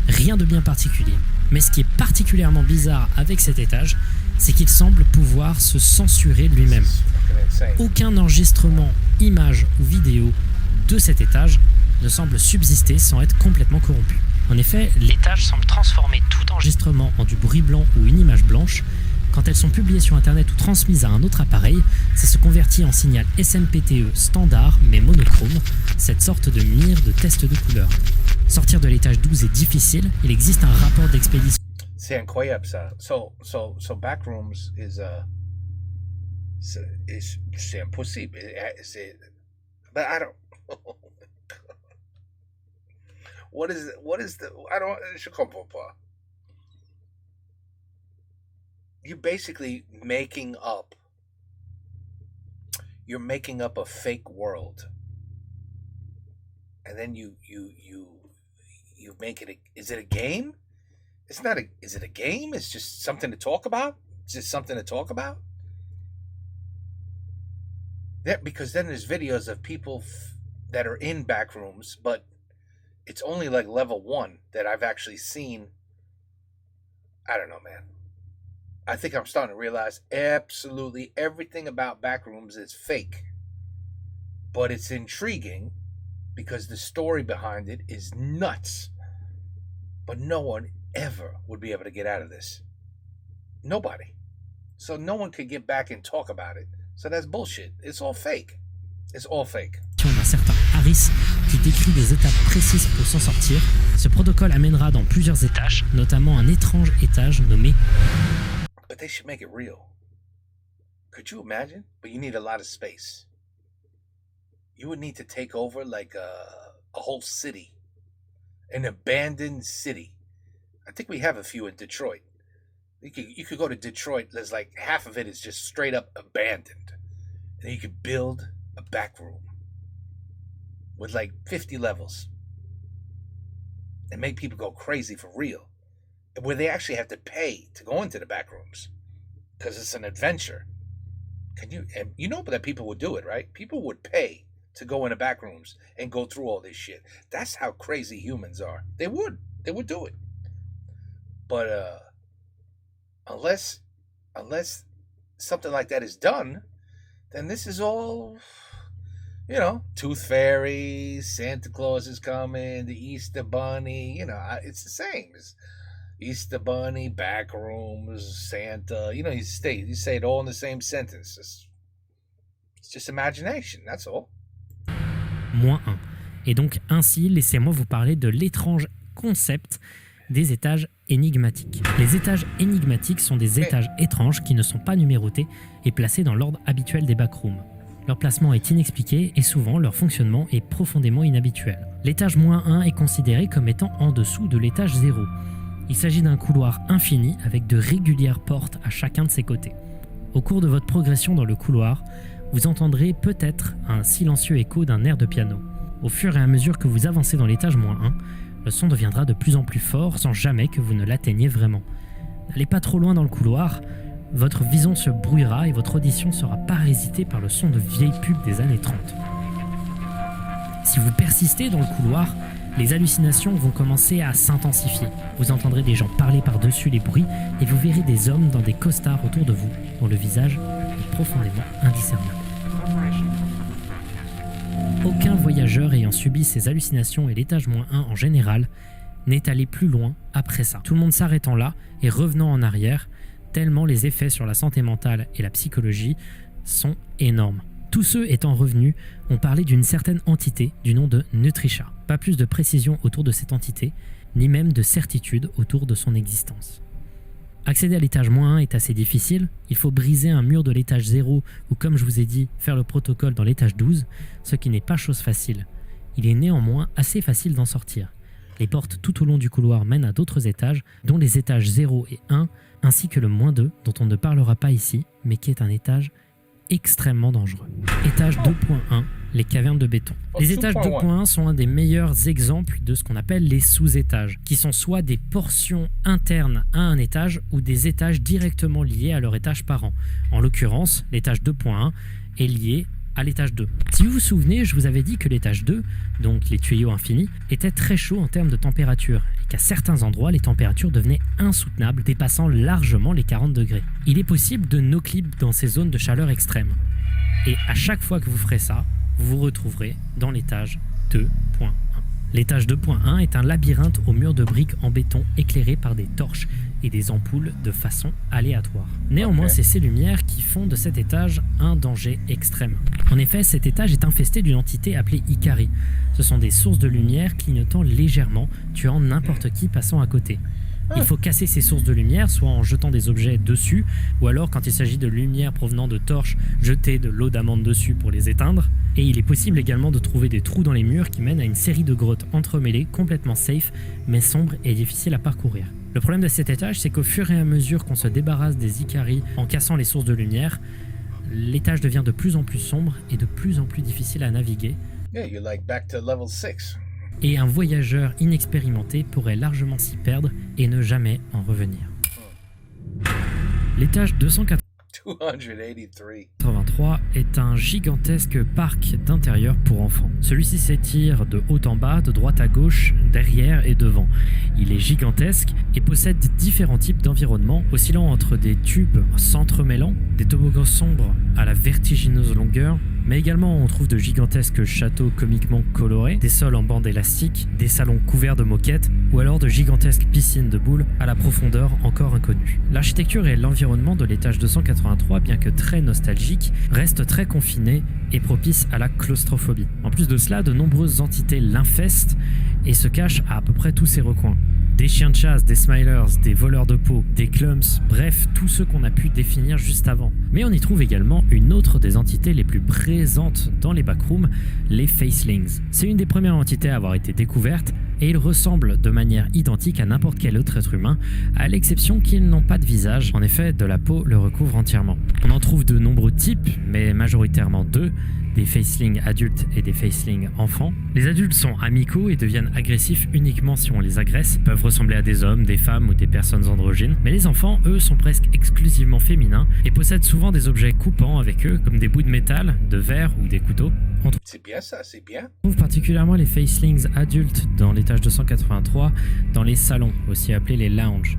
Rien de bien particulier. Mais ce qui est particulièrement bizarre avec cet étage, c'est qu'il semble pouvoir se censurer lui-même. Aucun enregistrement, image ou vidéo de cet étage ne semble subsister sans être complètement corrompu. En effet, l'étage semble transformer tout enregistrement en du bruit blanc ou une image blanche. Quand elles sont publiées sur internet ou transmises à un autre appareil, ça se convertit en signal SMPTE standard mais monochrome, cette sorte de mire de test de couleur. Sortir de l'étage 12 est difficile, il existe un rapport d'expédition. C'est incroyable ça. So Backrooms is c'est impossible. But I don't. What is the? I don't. Je comprends pas. You're basically making up. You're making up a fake world, and then you make it. Is it a game? It's not a. Is it a game? It's just something to talk about. It's just something to talk about. Yeah, because then there's videos of people that are in back rooms, but it's only like level 1 that I've actually seen. I don't know, man. I think I'm starting to realize absolutely everything about backrooms is fake. But it's intriguing because the story behind it is nuts. But no one ever would be able to get out of this. Nobody. So no one could get back and talk about it. So that's bullshit. It's all fake. It's all fake. D'un certain Harris qui décrit des étapes précises pour s'en sortir. Ce protocole amènera dans plusieurs étages, notamment un étrange étage nommé. But they should make it real. Could you imagine? But you need a lot of space. You would need to take over like a whole city, an abandoned city. I think we have a few in Detroit. You could go to Detroit. There's like half of it is just straight up abandoned. and you could build a back room with like 50 levels and make people go crazy for real, where they actually have to pay to go into the back rooms because it's an adventure. And you know that people would do it, right? People would pay to go into back rooms and go through all this shit. That's how crazy humans are. They would do it. But unless something like that is done, then this is all, Tooth Fairy, Santa Claus is coming, the Easter Bunny, it's the same. It's Easter Bunny, back rooms, Santa, you say it all in the same sentence. It's just imagination, that's all. -1. Et donc ainsi, laissez-moi vous parler de l'étrange concept des étages énigmatiques. Les étages énigmatiques sont des étages étranges qui ne sont pas numérotés et placés dans l'ordre habituel des backrooms. Leur placement est inexpliqué et souvent leur fonctionnement est profondément inhabituel. L'étage -1 est considéré comme étant en dessous de l'étage 0. Il s'agit d'un couloir infini avec de régulières portes à chacun de ses côtés. Au cours de votre progression dans le couloir, vous entendrez peut-être un silencieux écho d'un air de piano. Au fur et à mesure que vous avancez dans l'étage -1, le son deviendra de plus en plus fort sans jamais que vous ne l'atteigniez vraiment. N'allez pas trop loin dans le couloir, votre vision se brouillera et votre audition sera parasitée par le son de vieilles pubs des années 30. Si vous persistez dans le couloir, les hallucinations vont commencer à s'intensifier. Vous entendrez des gens parler par-dessus les bruits et vous verrez des hommes dans des costards autour de vous, dont le visage est profondément indiscernable. Aucun voyageur ayant subi ces hallucinations et l'étage -1 en général n'est allé plus loin après ça. Tout le monde s'arrêtant là et revenant en arrière, tellement les effets sur la santé mentale et la psychologie sont énormes. Tous ceux étant revenus ont parlé d'une certaine entité du nom de Nutrisha. Pas plus de précision autour de cette entité, ni même de certitude autour de son existence. Accéder à l'étage -1 est assez difficile, il faut briser un mur de l'étage 0 ou comme je vous ai dit, faire le protocole dans l'étage 12, ce qui n'est pas chose facile. Il est néanmoins assez facile d'en sortir. Les portes tout au long du couloir mènent à d'autres étages, dont les étages 0 et 1, ainsi que le -2, dont on ne parlera pas ici, mais qui est un étage extrêmement dangereux. Étage 2.1, les cavernes de béton. Les étages 2.1 sont un des meilleurs exemples de ce qu'on appelle les sous-étages, qui sont soit des portions internes à un étage ou des étages directement liés à leur étage parent. En l'occurrence, l'étage 2.1 est lié à l'étage 2. Si vous vous souvenez, je vous avais dit que l'étage 2, donc les tuyaux infinis, était très chaud en termes de température et qu'à certains endroits, les températures devenaient insoutenables, dépassant largement les 40 degrés. Il est possible de no-clip dans ces zones de chaleur extrême. Et à chaque fois que vous ferez ça, vous vous retrouverez dans l'étage 2.1. L'étage 2.1 est un labyrinthe aux murs de briques en béton éclairés par des torches et des ampoules de façon aléatoire. Néanmoins, c'est ces lumières qui font de cet étage un danger extrême. En effet, cet étage est infesté d'une entité appelée Ikari. Ce sont des sources de lumière clignotant légèrement, tuant n'importe qui passant à côté. Il faut casser ces sources de lumière, soit en jetant des objets dessus, ou alors quand il s'agit de lumière provenant de torches, jeter de l'eau d'amande dessus pour les éteindre. Et il est possible également de trouver des trous dans les murs qui mènent à une série de grottes entremêlées, complètement safe, mais sombres et difficiles à parcourir. Le problème de cet étage, c'est qu'au fur et à mesure qu'on se débarrasse des Ikari en cassant les sources de lumière, l'étage devient de plus en plus sombre et de plus en plus difficile à naviguer. Yeah, you're like back to level 6. Et un voyageur inexpérimenté pourrait largement s'y perdre et ne jamais en revenir. L'étage 283 est un gigantesque parc d'intérieur pour enfants. Celui-ci s'étire de haut en bas, de droite à gauche, derrière et devant. Il est gigantesque et possède différents types d'environnements, oscillant entre des tubes s'entremêlant, des toboggans sombres à la vertigineuse longueur, mais également on trouve de gigantesques châteaux comiquement colorés, des sols en bande élastique, des salons couverts de moquettes, ou alors de gigantesques piscines de boules à la profondeur encore inconnue. L'architecture et l'environnement de l'étage 283, bien que très nostalgique, restent très confinés et propices à la claustrophobie. En plus de cela, de nombreuses entités l'infestent et se cachent à peu près tous ses recoins. Des chiens de chasse, des smilers, des voleurs de peau, des clumps, bref, tous ceux qu'on a pu définir juste avant. Mais on y trouve également une autre des entités les plus présentes dans les backrooms, les facelings. C'est une des premières entités à avoir été découverte et ils ressemblent de manière identique à n'importe quel autre être humain, à l'exception qu'ils n'ont pas de visage. En effet, de la peau le recouvre entièrement. On en trouve de nombreux types, mais majoritairement deux, des facelings adultes et des facelings enfants. Les adultes sont amicaux et deviennent agressifs uniquement si on les agresse. Ils peuvent ressembler à des hommes, des femmes ou des personnes androgynes. Mais les enfants, eux, sont presque exclusivement féminins et possèdent souvent des objets coupants avec eux, comme des bouts de métal, de verre ou des couteaux. C'est bien ça, c'est bien. On trouve particulièrement les facelings adultes dans l'étage 283, dans les salons, aussi appelés les lounges.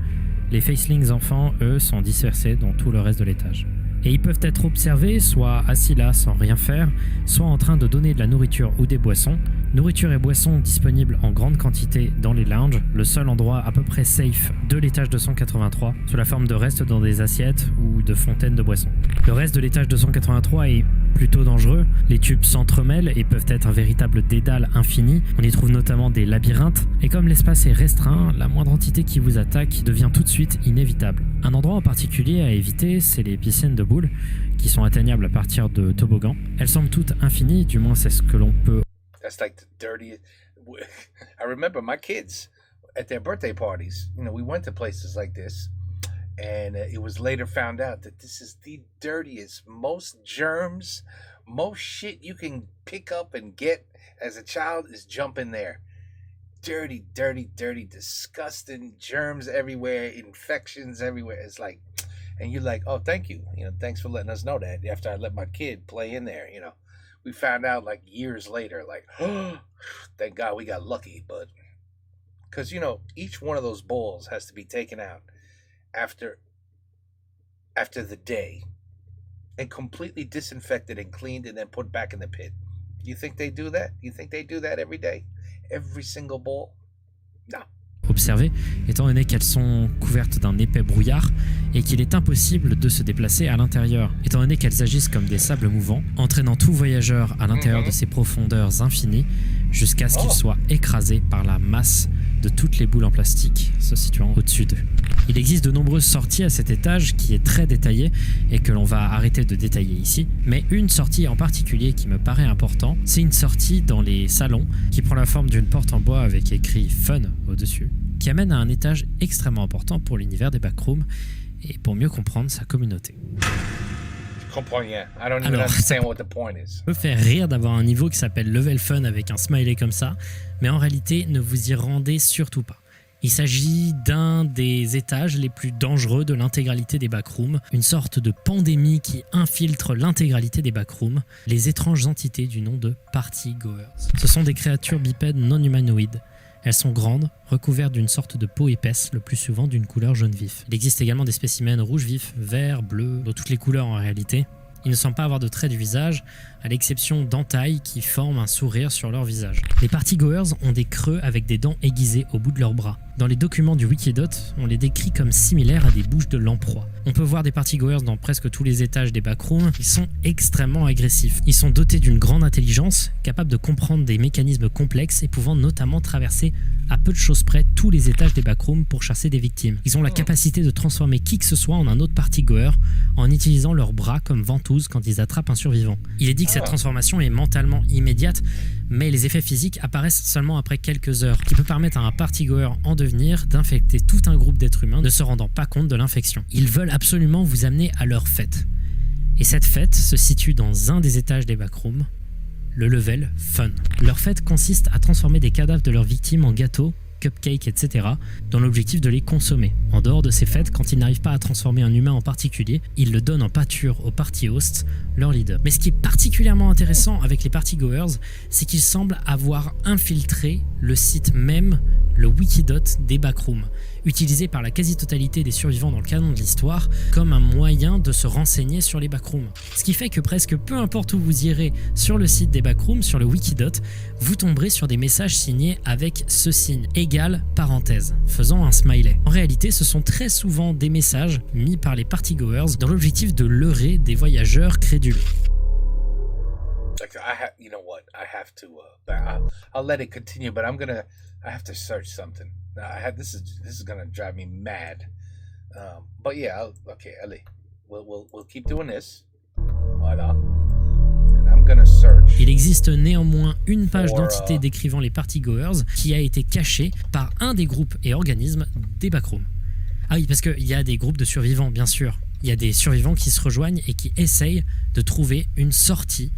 Les facelings enfants, eux, sont dispersés dans tout le reste de l'étage. Et ils peuvent être observés soit assis là sans rien faire, soit en train de donner de la nourriture ou des boissons. Nourriture et boissons disponibles en grande quantité dans les lounges, le seul endroit à peu près safe de l'étage 283, sous la forme de restes dans des assiettes ou de fontaines de boissons. Le reste de l'étage 283 est plutôt dangereux, les tubes s'entremêlent et peuvent être un véritable dédale infini. On y trouve notamment des labyrinthes, et comme l'espace est restreint, la moindre entité qui vous attaque devient tout de suite inévitable. Un endroit en particulier à éviter, c'est les piscines de boules, qui sont atteignables à partir de toboggans. Elles semblent toutes infinies, du moins c'est ce que l'on peut. That's like the dirtiest. I remember my kids at their birthday parties. You know, we went to places like this, and it was later found out that this is the dirtiest, most germs, most shit you can pick up and get as a child is jumping there. Dirty, dirty, dirty, disgusting germs everywhere, infections everywhere. It's like, and you're like, oh, thank you. You know, thanks for letting us know that after I let my kid play in there, you know. We found out like years later, like, oh, thank God we got lucky. But because, you know, each one of those bowls has to be taken out after the day and completely disinfected and cleaned and then put back in the pit. You think they do that? You think they do that every day? Every single bowl? No. Observer, étant donné qu'elles sont couvertes d'un épais brouillard et qu'il est impossible de se déplacer à l'intérieur, étant donné qu'elles agissent comme des sables mouvants, entraînant tout voyageur à l'intérieur de ces profondeurs infinies jusqu'à ce qu'il soit écrasé par la masse de toutes les boules en plastique se situant au-dessus d'eux. Il existe de nombreuses sorties à cet étage qui est très détaillé et que l'on va arrêter de détailler ici, mais une sortie en particulier qui me paraît important, c'est une sortie dans les salons qui prend la forme d'une porte en bois avec écrit Fun au-dessus, qui amène à un étage extrêmement important pour l'univers des backrooms et pour mieux comprendre sa communauté. Alors, ça peut faire rire d'avoir un niveau qui s'appelle Level Fun avec un smiley comme ça, mais en réalité, ne vous y rendez surtout pas. Il s'agit d'un des étages les plus dangereux de l'intégralité des backrooms, une sorte de pandémie qui infiltre l'intégralité des backrooms, les étranges entités du nom de Partygoers. Ce sont des créatures bipèdes non humanoïdes. Elles sont grandes, recouvertes d'une sorte de peau épaisse, le plus souvent d'une couleur jaune vif. Il existe également des spécimens rouge vif, vert, bleu, de toutes les couleurs en réalité. Ils ne semblent pas avoir de traits du visage, à l'exception d'entailles qui forment un sourire sur leur visage. Les Partygoers ont des creux avec des dents aiguisées au bout de leurs bras. Dans les documents du Wikidot, on les décrit comme similaires à des bouches de lamproie. On peut voir des Partygoers dans presque tous les étages des backrooms. Ils sont extrêmement agressifs. Ils sont dotés d'une grande intelligence, capables de comprendre des mécanismes complexes et pouvant notamment traverser à peu de choses près tous les étages des backrooms pour chasser des victimes. Ils ont la capacité de transformer qui que ce soit en un autre Partygoer en utilisant leurs bras comme ventouses quand ils attrapent un survivant. Il est dit que cette transformation est mentalement immédiate, mais les effets physiques apparaissent seulement après quelques heures, qui peut permettre à un Partygoer en devenir d'infecter tout un groupe d'êtres humains ne se rendant pas compte de l'infection. Ils veulent absolument vous amener à leur fête. Et cette fête se situe dans un des étages des backrooms, le level Fun. Leur fête consiste à transformer des cadavres de leurs victimes en gâteaux, cupcakes, etc., dans l'objectif de les consommer. En dehors de ces fêtes, quand ils n'arrivent pas à transformer un humain en particulier, ils le donnent en pâture aux party hosts, leur leader. Mais ce qui est particulièrement intéressant avec les Partygoers, c'est qu'ils semblent avoir infiltré le site même, le Wikidot des backrooms, utilisé par la quasi-totalité des survivants dans le canon de l'histoire comme un moyen de se renseigner sur les backrooms. Ce qui fait que presque peu importe où vous irez sur le site des backrooms, sur le Wikidot, vous tomberez sur des messages signés avec ce signe, égal parenthèse, faisant un smiley. En réalité, ce sont très souvent des messages mis par les Partygoers dans l'objectif de leurrer des voyageurs crédules. You know what? I have to. I'll let it continue, but I have to search something. This is gonna drive me mad. But yeah, okay, allez, we'll keep doing this. Voilà. And I'm gonna search. Il existe néanmoins une page d'entité décrivant les partygoers qui a été cachée par un des groupes et organismes des backrooms. Ah oui, parce qu'il y a des groupes de survivants, bien sûr. Il y a des survivants qui se rejoignent et qui essayent de trouver une sortie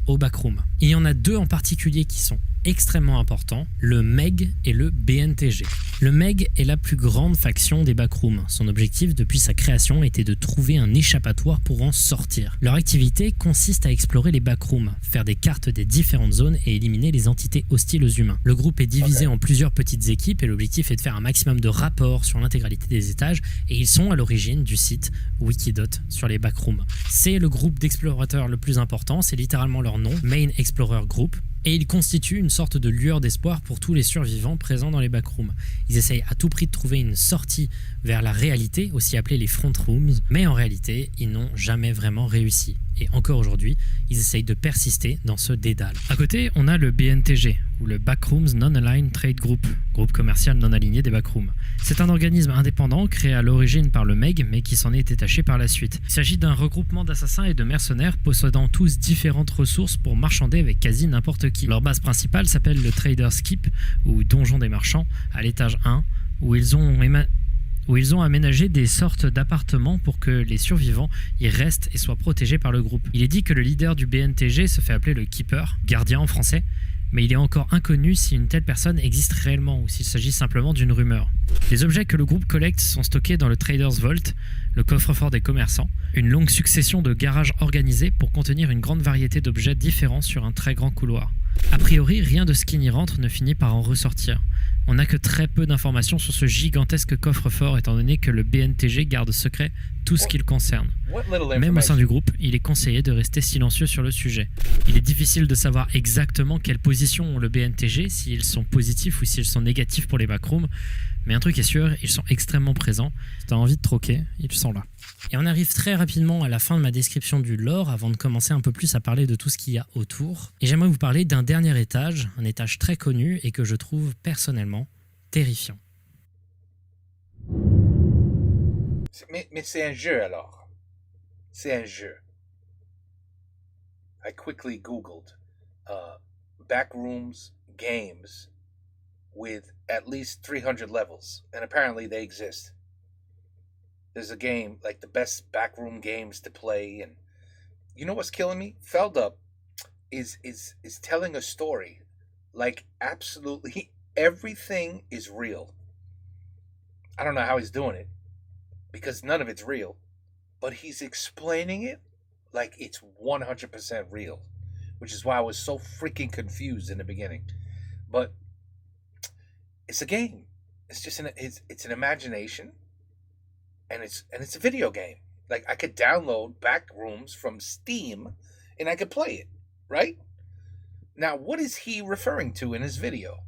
au backroom. Il y en a deux en particulier qui sont extrêmement importants, le MEG et le BNTG. Le MEG est la plus grande faction des backrooms. Son objectif depuis sa création était de trouver un échappatoire pour en sortir. Leur activité consiste à explorer les backrooms, faire des cartes des différentes zones et éliminer les entités hostiles aux humains. Le groupe est divisé en plusieurs petites équipes et l'objectif est de faire un maximum de rapports sur l'intégralité des étages et ils sont à l'origine du site Wikidot sur les backrooms. C'est le groupe d'explorateurs le plus important, c'est littéralement leur nom, Main Explorer Group. Et ils constituent une sorte de lueur d'espoir pour tous les survivants présents dans les backrooms. Ils essayent à tout prix de trouver une sortie vers la réalité, aussi appelée les front rooms, mais en réalité, ils n'ont jamais vraiment réussi. Et encore aujourd'hui, ils essayent de persister dans ce dédale. À côté, on a le BNTG, ou le Backrooms Non-Aligned Trade Group, groupe commercial non aligné des backrooms. C'est un organisme indépendant créé à l'origine par le MEG, mais qui s'en est détaché par la suite. Il s'agit d'un regroupement d'assassins et de mercenaires possédant tous différentes ressources pour marchander avec quasi n'importe qui. Leur base principale s'appelle le Trader's Keep, ou Donjon des Marchands, à l'étage 1, où ils ont aménagé des sortes d'appartements pour que les survivants y restent et soient protégés par le groupe. Il est dit que le leader du BNTG se fait appeler le Keeper, gardien en français, mais il est encore inconnu si une telle personne existe réellement ou s'il s'agit simplement d'une rumeur. Les objets que le groupe collecte sont stockés dans le Trader's Vault, le coffre-fort des commerçants, une longue succession de garages organisés pour contenir une grande variété d'objets différents sur un très grand couloir. A priori, rien de ce qui n'y rentre ne finit par en ressortir. On n'a que très peu d'informations sur ce gigantesque coffre-fort étant donné que le BNTG garde secret tout ce qui le concerne. Même au sein du groupe, il est conseillé de rester silencieux sur le sujet. Il est difficile de savoir exactement quelle position ont le BNTG, s'ils sont positifs ou s'ils sont négatifs pour les backrooms, mais un truc est sûr, ils sont extrêmement présents. Si tu as envie de troquer, ils sont là. Et on arrive très rapidement à la fin de ma description du lore avant de commencer un peu plus à parler de tout ce qu'il y a autour. Et j'aimerais vous parler d'un dernier étage, un étage très connu et que je trouve personnellement terrifiant. Mais c'est un jeu alors. C'est un jeu. I quickly Googled backrooms games with at least 300 levels, and apparently they exist. There's a game, like the best backroom games to play, and you know what's killing me? Feldup is telling a story like absolutely everything is real. I don't know how he's doing it, because none of it's real, but he's explaining it like it's 100% real, which is why I was so freaking confused in the beginning. But it's a game. It's just it's an imagination, and it's a video game. Like I could download Backrooms from Steam, and I could play it, right? Now, what is he referring to in his video?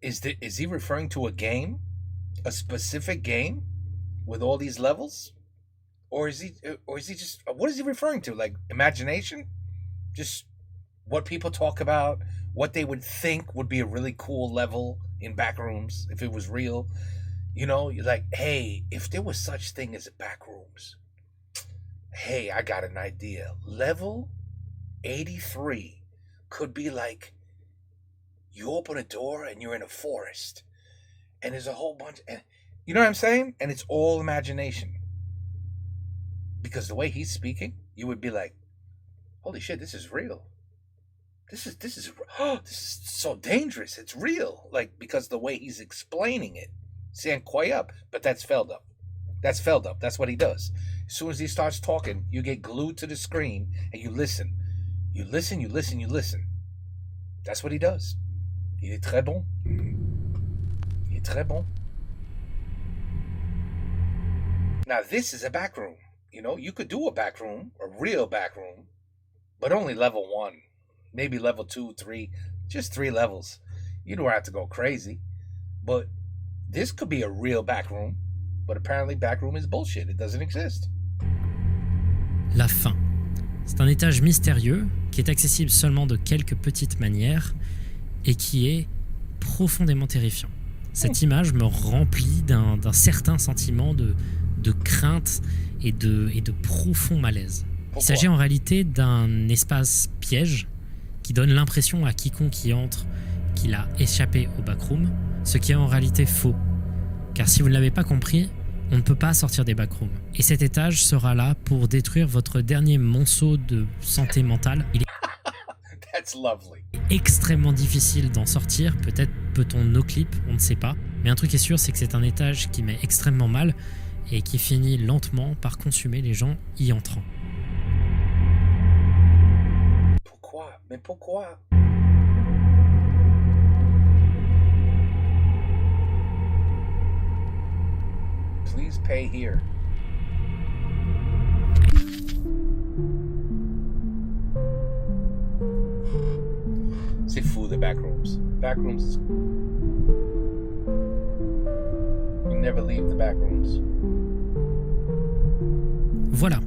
Is he referring to a game, a specific game, with all these levels, or is he just, what is he referring to? Like imagination, just what people talk about, what they would think would be a really cool level in Backrooms if it was real. You know, you're like, hey, if there was such thing as a Backrooms, hey, I got an idea. Level 83 could be like, you open a door and you're in a forest, and there's a whole bunch, and you know what I'm saying? And it's all imagination. Because the way he's speaking, you would be like, holy shit, this is real. This is so dangerous. It's real. Like, because the way he's explaining it. C'est incroyable. But that's Feldup. That's Feldup. That's what he does. As soon as he starts talking, you get glued to the screen and you listen. You listen, you listen, you listen. That's what he does. Il est très bon. Il est très bon. Now, this is a back room. You know, you could do a back room, a real back room, but only level 1. Maybe level 2, 3, just 3 levels. You don't have to go crazy. But this could be a real back room, but apparently back room is bullshit. It doesn't exist. La fin. C'est un étage mystérieux qui est accessible seulement de quelques petites manières et qui est profondément terrifiant. Cette image me remplit d'un certain sentiment de crainte et de profond malaise. Il s'agit en réalité d'un espace piège qui donne l'impression à quiconque y entre qu'il a échappé au backroom, ce qui est en réalité faux. Car si vous ne l'avez pas compris, on ne peut pas sortir des backrooms. Et cet étage sera là pour détruire votre dernier monceau de santé mentale. Il est That's lovely. extrêmement difficile d'en sortir, peut-être peut-on no clip, on ne sait pas. Mais un truc est sûr, c'est que c'est un étage qui met extrêmement mal et qui finit lentement par consumer les gens y entrant. Pourquoi? Mais pourquoi? Please pay here. C'est fou, the backrooms. Backrooms. You never leave the backrooms. Voilà,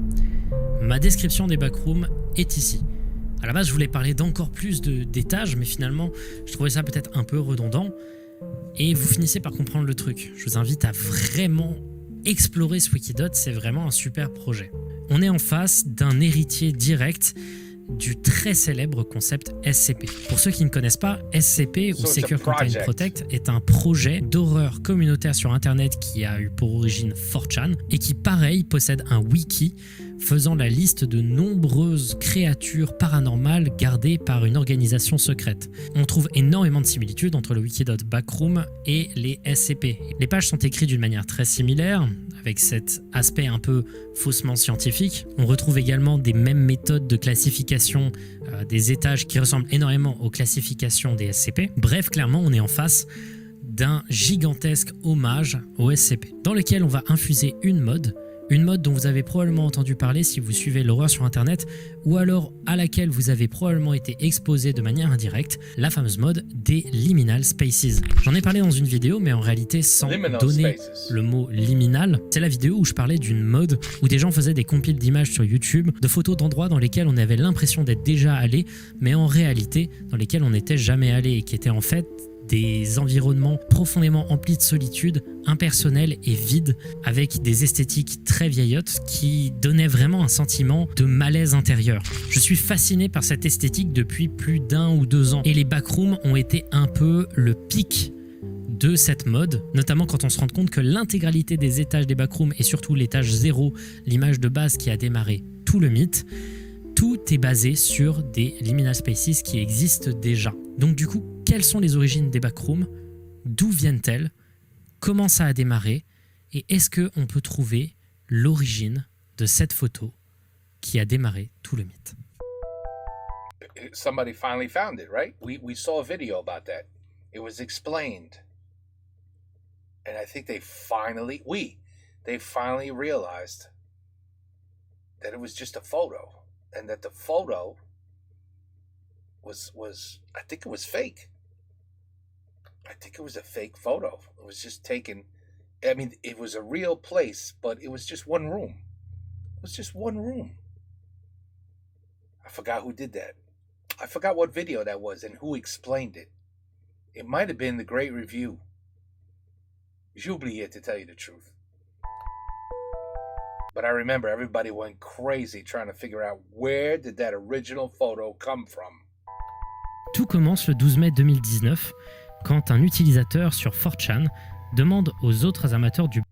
ma description des backrooms est ici. À la base, je voulais parler d'encore plus d'étages, mais finalement, je trouvais ça peut-être un peu redondant. Et vous finissez par comprendre le truc. Je vous invite à vraiment explorer ce Wikidot, c'est vraiment un super projet. On est en face d'un héritier direct du très célèbre concept SCP. Pour ceux qui ne connaissent pas, SCP ou Secure Content Protect est un projet d'horreur communautaire sur Internet qui a eu pour origine 4chan et qui, pareil, possède un wiki faisant la liste de nombreuses créatures paranormales gardées par une organisation secrète. On trouve énormément de similitudes entre le Wikidot Backroom et les SCP. Les pages sont écrites d'une manière très similaire, avec cet aspect un peu faussement scientifique. On retrouve également des mêmes méthodes de classification des étages qui ressemblent énormément aux classifications des SCP. Bref, clairement, on est en face d'un gigantesque hommage au SCP, dans lequel on va infuser une mode dont vous avez probablement entendu parler si vous suivez l'horreur sur internet, ou alors à laquelle vous avez probablement été exposé de manière indirecte, la fameuse mode des liminal spaces. J'en ai parlé dans une vidéo, mais en réalité sans donner le mot liminal. C'est la vidéo où je parlais d'une mode où des gens faisaient des compiles d'images sur YouTube, de photos d'endroits dans lesquels on avait l'impression d'être déjà allé, mais en réalité dans lesquels on n'était jamais allé, et qui étaient en fait des environnements profondément emplis de solitude, impersonnels et vides, avec des esthétiques très vieillottes qui donnaient vraiment un sentiment de malaise intérieur. Je suis fasciné par cette esthétique depuis plus d'1 ou 2 ans, et les backrooms ont été un peu le pic de cette mode, notamment quand on se rend compte que l'intégralité des étages des backrooms, et surtout l'étage 0, l'image de base qui a démarré tout le mythe, tout est basé sur des liminal spaces qui existent déjà. Donc du coup, quelles sont les origines des backrooms? D'où viennent-elles? Comment ça a démarré? Et est-ce qu'on peut trouver l'origine de cette photo qui a démarré tout le mythe? Somebody finally found it, right? We saw a video about that. It was explained. And I think they finally realized that it was just a photo. And that the photo was I think it was fake. I think it was a fake photo. It was just taken. I mean, it was a real place, but it was just one room. It was just one room. I forgot who did that. I forgot what video that was and who explained it. It might have been The Great Review. J'ai oublié, to tell you the truth. But I remember everybody went crazy trying to figure out where did that original photo come from. Tout commence le 12 mai 2019 quand un utilisateur sur 4chan demande aux autres amateurs du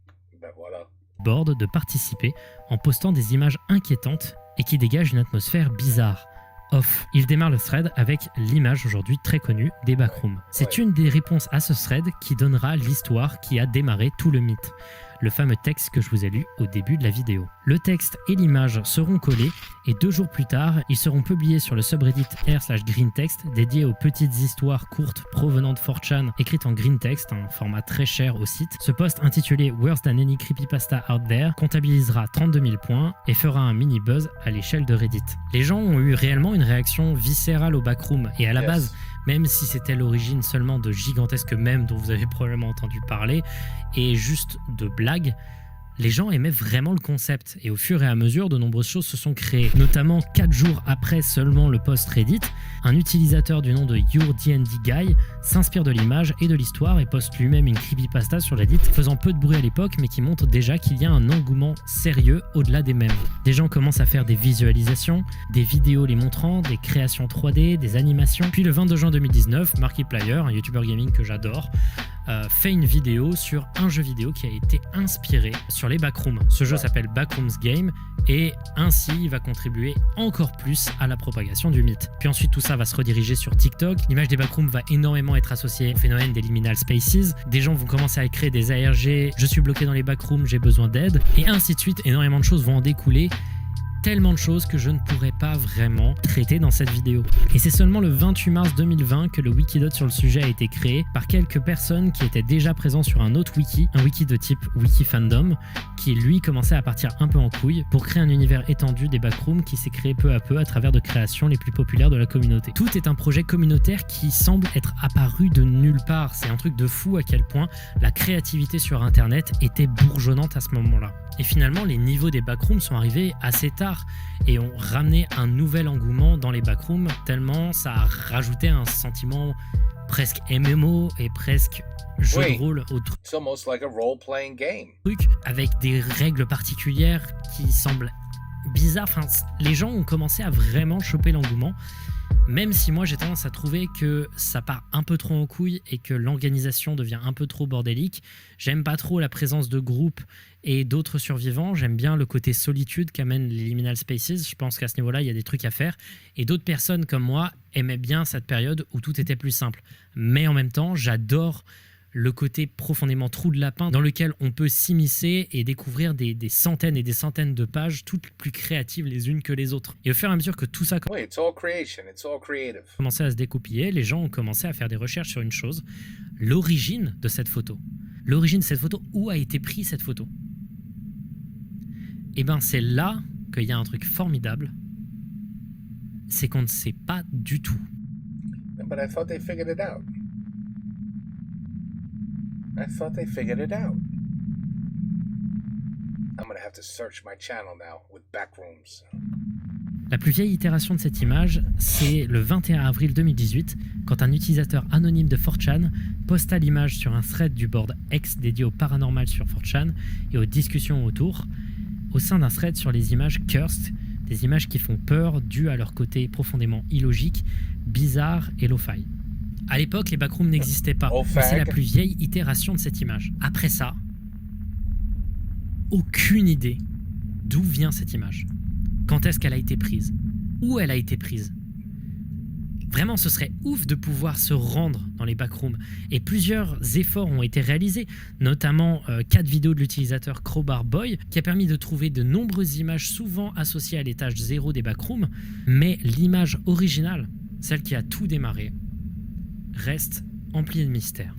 board de participer en postant des images inquiétantes et qui dégagent une atmosphère bizarre. Off. Il démarre le thread avec l'image aujourd'hui très connue des backrooms. C'est une des réponses à ce thread qui donnera l'histoire qui a démarré tout le mythe. Le fameux texte que je vous ai lu au début de la vidéo. Le texte et l'image seront collés et 2 jours plus tard, ils seront publiés sur le subreddit r/greentext dédié aux petites histoires courtes provenant de 4chan écrites en greentext, un format très cher au site. Ce post intitulé Worse Than Any Creepypasta Out There comptabilisera 32 000 points et fera un mini buzz à l'échelle de Reddit. Les gens ont eu réellement une réaction viscérale au backroom et à la base, même si c'était l'origine seulement de gigantesques mèmes dont vous avez probablement entendu parler et juste de blagues, Les gens aimaient vraiment le concept et au fur et à mesure, de nombreuses choses se sont créées. Notamment 4 jours après seulement le post Reddit, un utilisateur du nom de YourDND Guy s'inspire de l'image et de l'histoire et poste lui-même une creepypasta sur Reddit, faisant peu de bruit à l'époque mais qui montre déjà qu'il y a un engouement sérieux au-delà des mèmes. Des gens commencent à faire des visualisations, des vidéos les montrant, des créations 3D, des animations. Puis le 22 juin 2019, Markiplier, un youtubeur gaming que j'adore, fait une vidéo sur un jeu vidéo qui a été inspiré sur les backrooms. Ce jeu s'appelle Backrooms Game et ainsi il va contribuer encore plus à la propagation du mythe. Puis ensuite tout ça va se rediriger sur TikTok. L'image des backrooms va énormément être associée au phénomène des liminal spaces. Des gens vont commencer à créer des ARG, je suis bloqué dans les backrooms, j'ai besoin d'aide, et ainsi de suite. Énormément de choses vont en découler. Tellement de choses que je ne pourrais pas vraiment traiter dans cette vidéo. Et c'est seulement le 28 mars 2020 que le Wikidot sur le sujet a été créé par quelques personnes qui étaient déjà présents sur un autre wiki, un wiki de type Wikifandom, qui lui commençait à partir un peu en couille pour créer un univers étendu des backrooms qui s'est créé peu à peu à travers de créations les plus populaires de la communauté. Tout est un projet communautaire qui semble être apparu de nulle part. C'est un truc de fou à quel point la créativité sur internet était bourgeonnante à ce moment-là. Et finalement, les niveaux des backrooms sont arrivés assez tard et ont ramené un nouvel engouement dans les backrooms, tellement ça a rajouté un sentiment presque MMO et presque jeu de rôle au truc. It's almost like a role-playing game. Avec des règles particulières qui semblent bizarres. Enfin, les gens ont commencé à vraiment choper l'engouement. Même si moi j'ai tendance à trouver que ça part un peu trop en couille et que l'organisation devient un peu trop bordélique. J'aime pas trop la présence de groupes et d'autres survivants. J'aime bien le côté solitude qu'amènent les liminal spaces. Je pense qu'à ce niveau-là, il y a des trucs à faire. Et d'autres personnes comme moi aimaient bien cette période où tout était plus simple. Mais en même temps, j'adore le côté profondément trou de lapin dans lequel on peut s'immiscer et découvrir des centaines et des centaines de pages, toutes plus créatives les unes que les autres. Et au fur et à mesure que tout ça It's all creation, it's all creative. commençait à se découpiller, les gens ont commencé à faire des recherches sur une chose, l'origine de cette photo. L'origine de cette photo, où a été prise cette photo? Et bien c'est là qu'il y a un truc formidable, c'est qu'on ne sait pas du tout. But I thought they figured it out. I thought they figured it out. I'm gonna have to search my channel now with backrooms. La plus vieille itération de cette image, c'est le 21 avril 2018, quand un utilisateur anonyme de 4chan posta l'image sur un thread du board X dédié au paranormal sur 4chan et aux discussions autour, au sein d'un thread sur les images cursed, des images qui font peur dues à leur côté profondément illogique, bizarre et lo-fi. À l'époque, les backrooms n'existaient pas, mais c'est la plus vieille itération de cette image. Après ça, aucune idée d'où vient cette image. Quand est-ce qu'elle a été prise? Où elle a été prise? Vraiment, ce serait ouf de pouvoir se rendre dans les backrooms. Et plusieurs efforts ont été réalisés, notamment 4 vidéos de l'utilisateur Crowbar Boy, qui a permis de trouver de nombreuses images souvent associées à l'étage 0 des backrooms. Mais l'image originale, celle qui a tout démarré, reste emplie de mystères.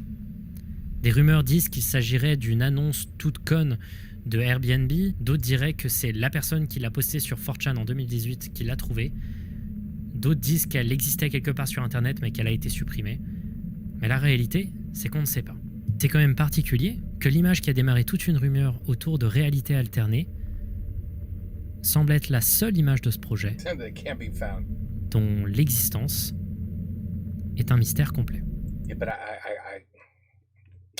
Des rumeurs disent qu'il s'agirait d'une annonce toute conne de Airbnb, d'autres diraient que c'est la personne qui l'a postée sur 4chan en 2018 qui l'a trouvée, d'autres disent qu'elle existait quelque part sur internet mais qu'elle a été supprimée. Mais la réalité, c'est qu'on ne sait pas. C'est quand même particulier que l'image qui a démarré toute une rumeur autour de réalité alternée semble être la seule image de ce projet dont l'existence est un mystère complet. Yeah, but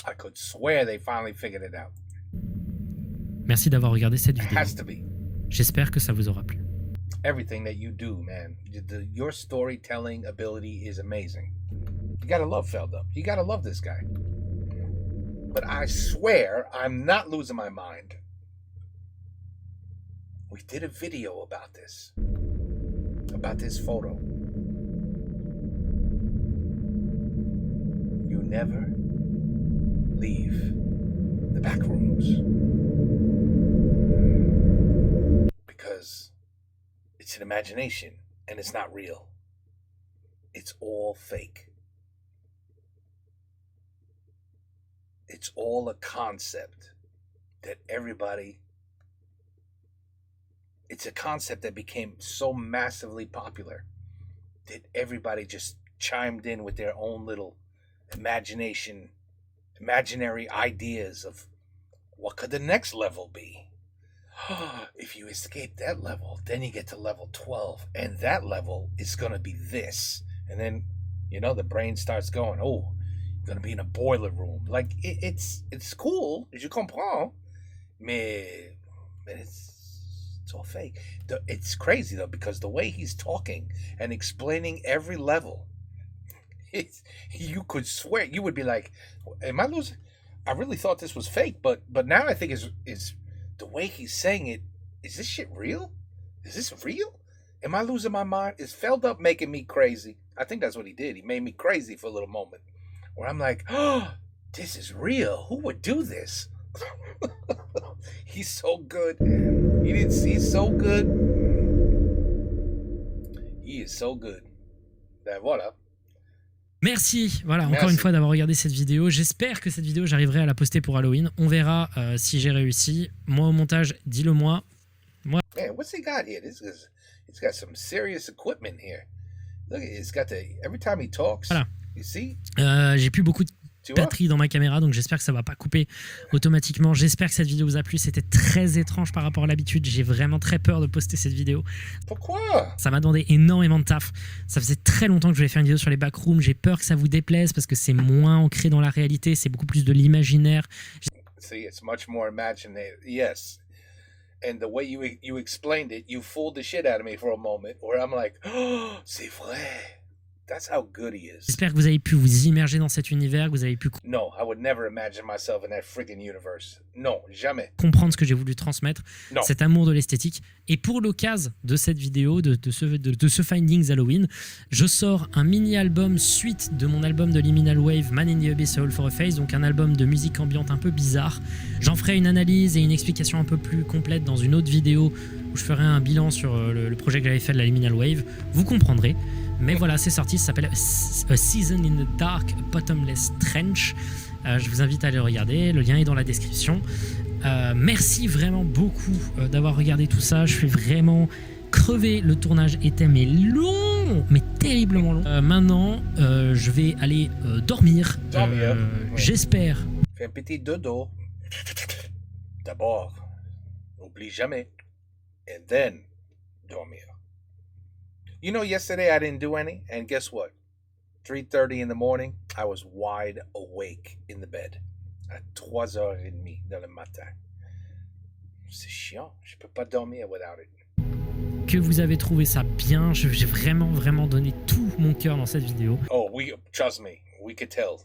I could swear they finally figured it out. Merci d'avoir regardé cette It vidéo. has to be. J'espère que ça vous aura plu. Everything that you do, man. Your storytelling ability is amazing. You gotta love Feldup. You gotta love this guy. But I swear I'm not losing my mind. We did a video about this photo. You never leave the back rooms. Because it's an imagination and it's not real. It's all fake. It's all a concept that it's a concept that became so massively popular that everybody just chimed in with their own little imaginary ideas of what could the next level be? If you escape that level, then you get to level 12, and that level is going to be this. And then, the brain starts going, oh, you're going to be in a boiler room. Like, it's cool, je comprends, mais it's all fake. It's crazy, though, because the way he's talking and explaining every level, you could swear, you would be like, am I losing? I really thought this was fake, but now I think is the way he's saying it, is this shit real? Is this real? Am I losing my mind? Is Feldup making me crazy? I think that's what he did. He made me crazy for a little moment. Where I'm like, oh, this is real. Who would do this? He's so good. He's so good. He is so good. Ben voilà. Merci, voilà, encore une fois d'avoir regardé cette vidéo. J'espère que cette vidéo, j'arriverai à la poster pour Halloween. On verra si j'ai réussi. Moi, au montage, dis-le moi. Man, what's he got here? He's got some serious equipment here. Look, it's got every time he talks, voilà. You see? J'ai plus beaucoup de batterie dans ma caméra, donc j'espère que ça va pas couper automatiquement. J'espère que cette vidéo vous a plu. C'était très étrange par rapport à l'habitude. J'ai vraiment très peur de poster cette vidéo. Pourquoi? Ça m'a demandé énormément de taf. Ça faisait très longtemps que je voulais faire une vidéo sur les backrooms. J'ai peur que ça vous déplaise parce que c'est moins ancré dans la réalité. C'est beaucoup plus de l'imaginaire. See, it's much more imaginative. Yes. And the way you explained it, you fooled the shit out of me for a moment where I'm like, oh, c'est vrai. That's how good he is. J'espère que vous avez pu vous immerger dans cet univers, que vous avez pu No, I would never imagine myself in that friggin' universe. Non, jamais. Comprendre ce que j'ai voulu transmettre, non. Cet amour de l'esthétique. Et pour l'occasion de cette vidéo, de ce Findings Halloween, je sors un mini-album suite de mon album de Liminal Wave, Man in the Abyss, All for a Face, donc un album de musique ambiante un peu bizarre. J'en ferai une analyse et une explication un peu plus complète dans une autre vidéo où je ferai un bilan sur le projet que j'avais fait de la Liminal Wave. Vous comprendrez. Mais voilà, c'est sorti, ça s'appelle A Season in the Dark Bottomless Trench. Je vous invite à aller le regarder, le lien est dans la description. Merci vraiment beaucoup d'avoir regardé tout ça. Je suis vraiment crevé, le tournage était long, mais terriblement long. Maintenant, je vais aller dormir. J'espère. Fais un petit dodo. D'abord, n'oublie jamais. And then, dormir. You know, yesterday I didn't do any, and guess what? 3:30 in the morning, I was wide awake in the bed. À 3h30 dans le matin. C'est chiant, je peux pas dormir without it. Que vous avez trouvé ça bien, j'ai vraiment donné tout mon cœur dans cette vidéo. Oh, trust me, we could tell.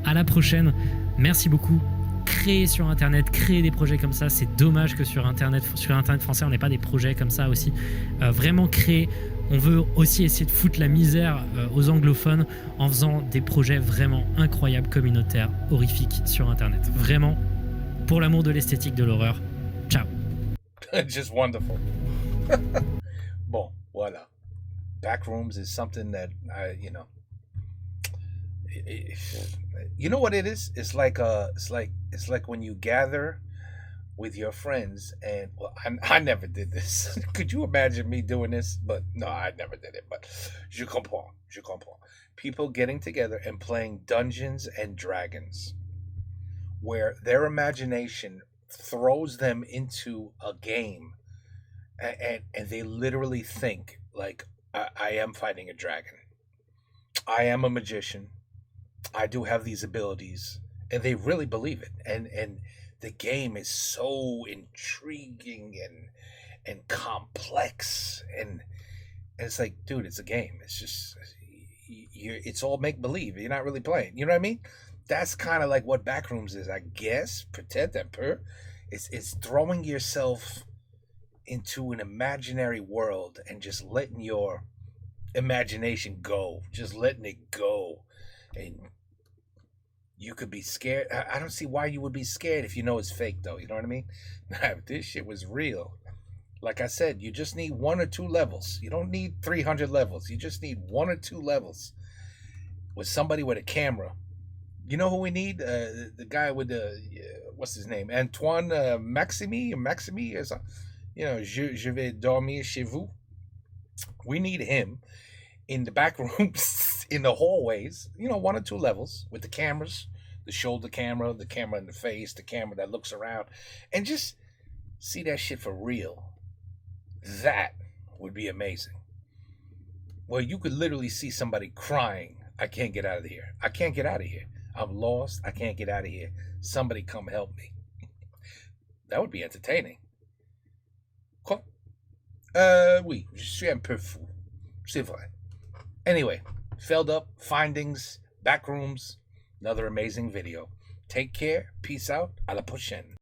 À la prochaine, merci beaucoup. Créer sur Internet, créer des projets comme ça, c'est dommage que sur Internet français, on n'ait pas des projets comme ça aussi. Vraiment créer. On veut aussi essayer de foutre la misère aux anglophones en faisant des projets vraiment incroyables, communautaires, horrifiques sur Internet. Vraiment, pour l'amour de l'esthétique de l'horreur. Ciao. Just wonderful. Bon, voilà. Backrooms is something that you know what it is? It's like when you gather with your friends, and well, I never did this. Could you imagine me doing this? But no, I never did it. But je comprends. People getting together and playing Dungeons and Dragons, where their imagination throws them into a game, and they literally think like, I am fighting a dragon. I am a magician. I do have these abilities, and they really believe it. And the game is so intriguing and complex, and it's like, dude, it's a game. It's just, it's all make believe. You're not really playing. You know what I mean? That's kind of like what Backrooms is, I guess. Peut-être un peu. It's throwing yourself into an imaginary world and just letting your imagination go, just letting it go. And you could be scared. I don't see why you would be scared if you know it's fake, though. You know what I mean? If this shit was real, like I said, you just need 1 or 2 levels. You don't need 300 levels. You just need 1 or 2 levels with somebody with a camera. You know who we need? The guy with the, what's his name? Antoine Maximi or something. You know, je vais dormir chez vous. We need him in the back rooms, in the hallways, 1 or 2 levels with the cameras, the shoulder camera, the camera in the face, the camera that looks around, and just see that shit for real. That would be amazing. Well, you could literally see somebody crying, I can't get out of here. I can't get out of here. I'm lost. I can't get out of here. Somebody come help me. That would be entertaining. Quoi? Oui, je suis un peu fou. C'est vrai. Anyway, Felled Up, findings, backrooms, another amazing video. Take care, peace out, à la prochaine.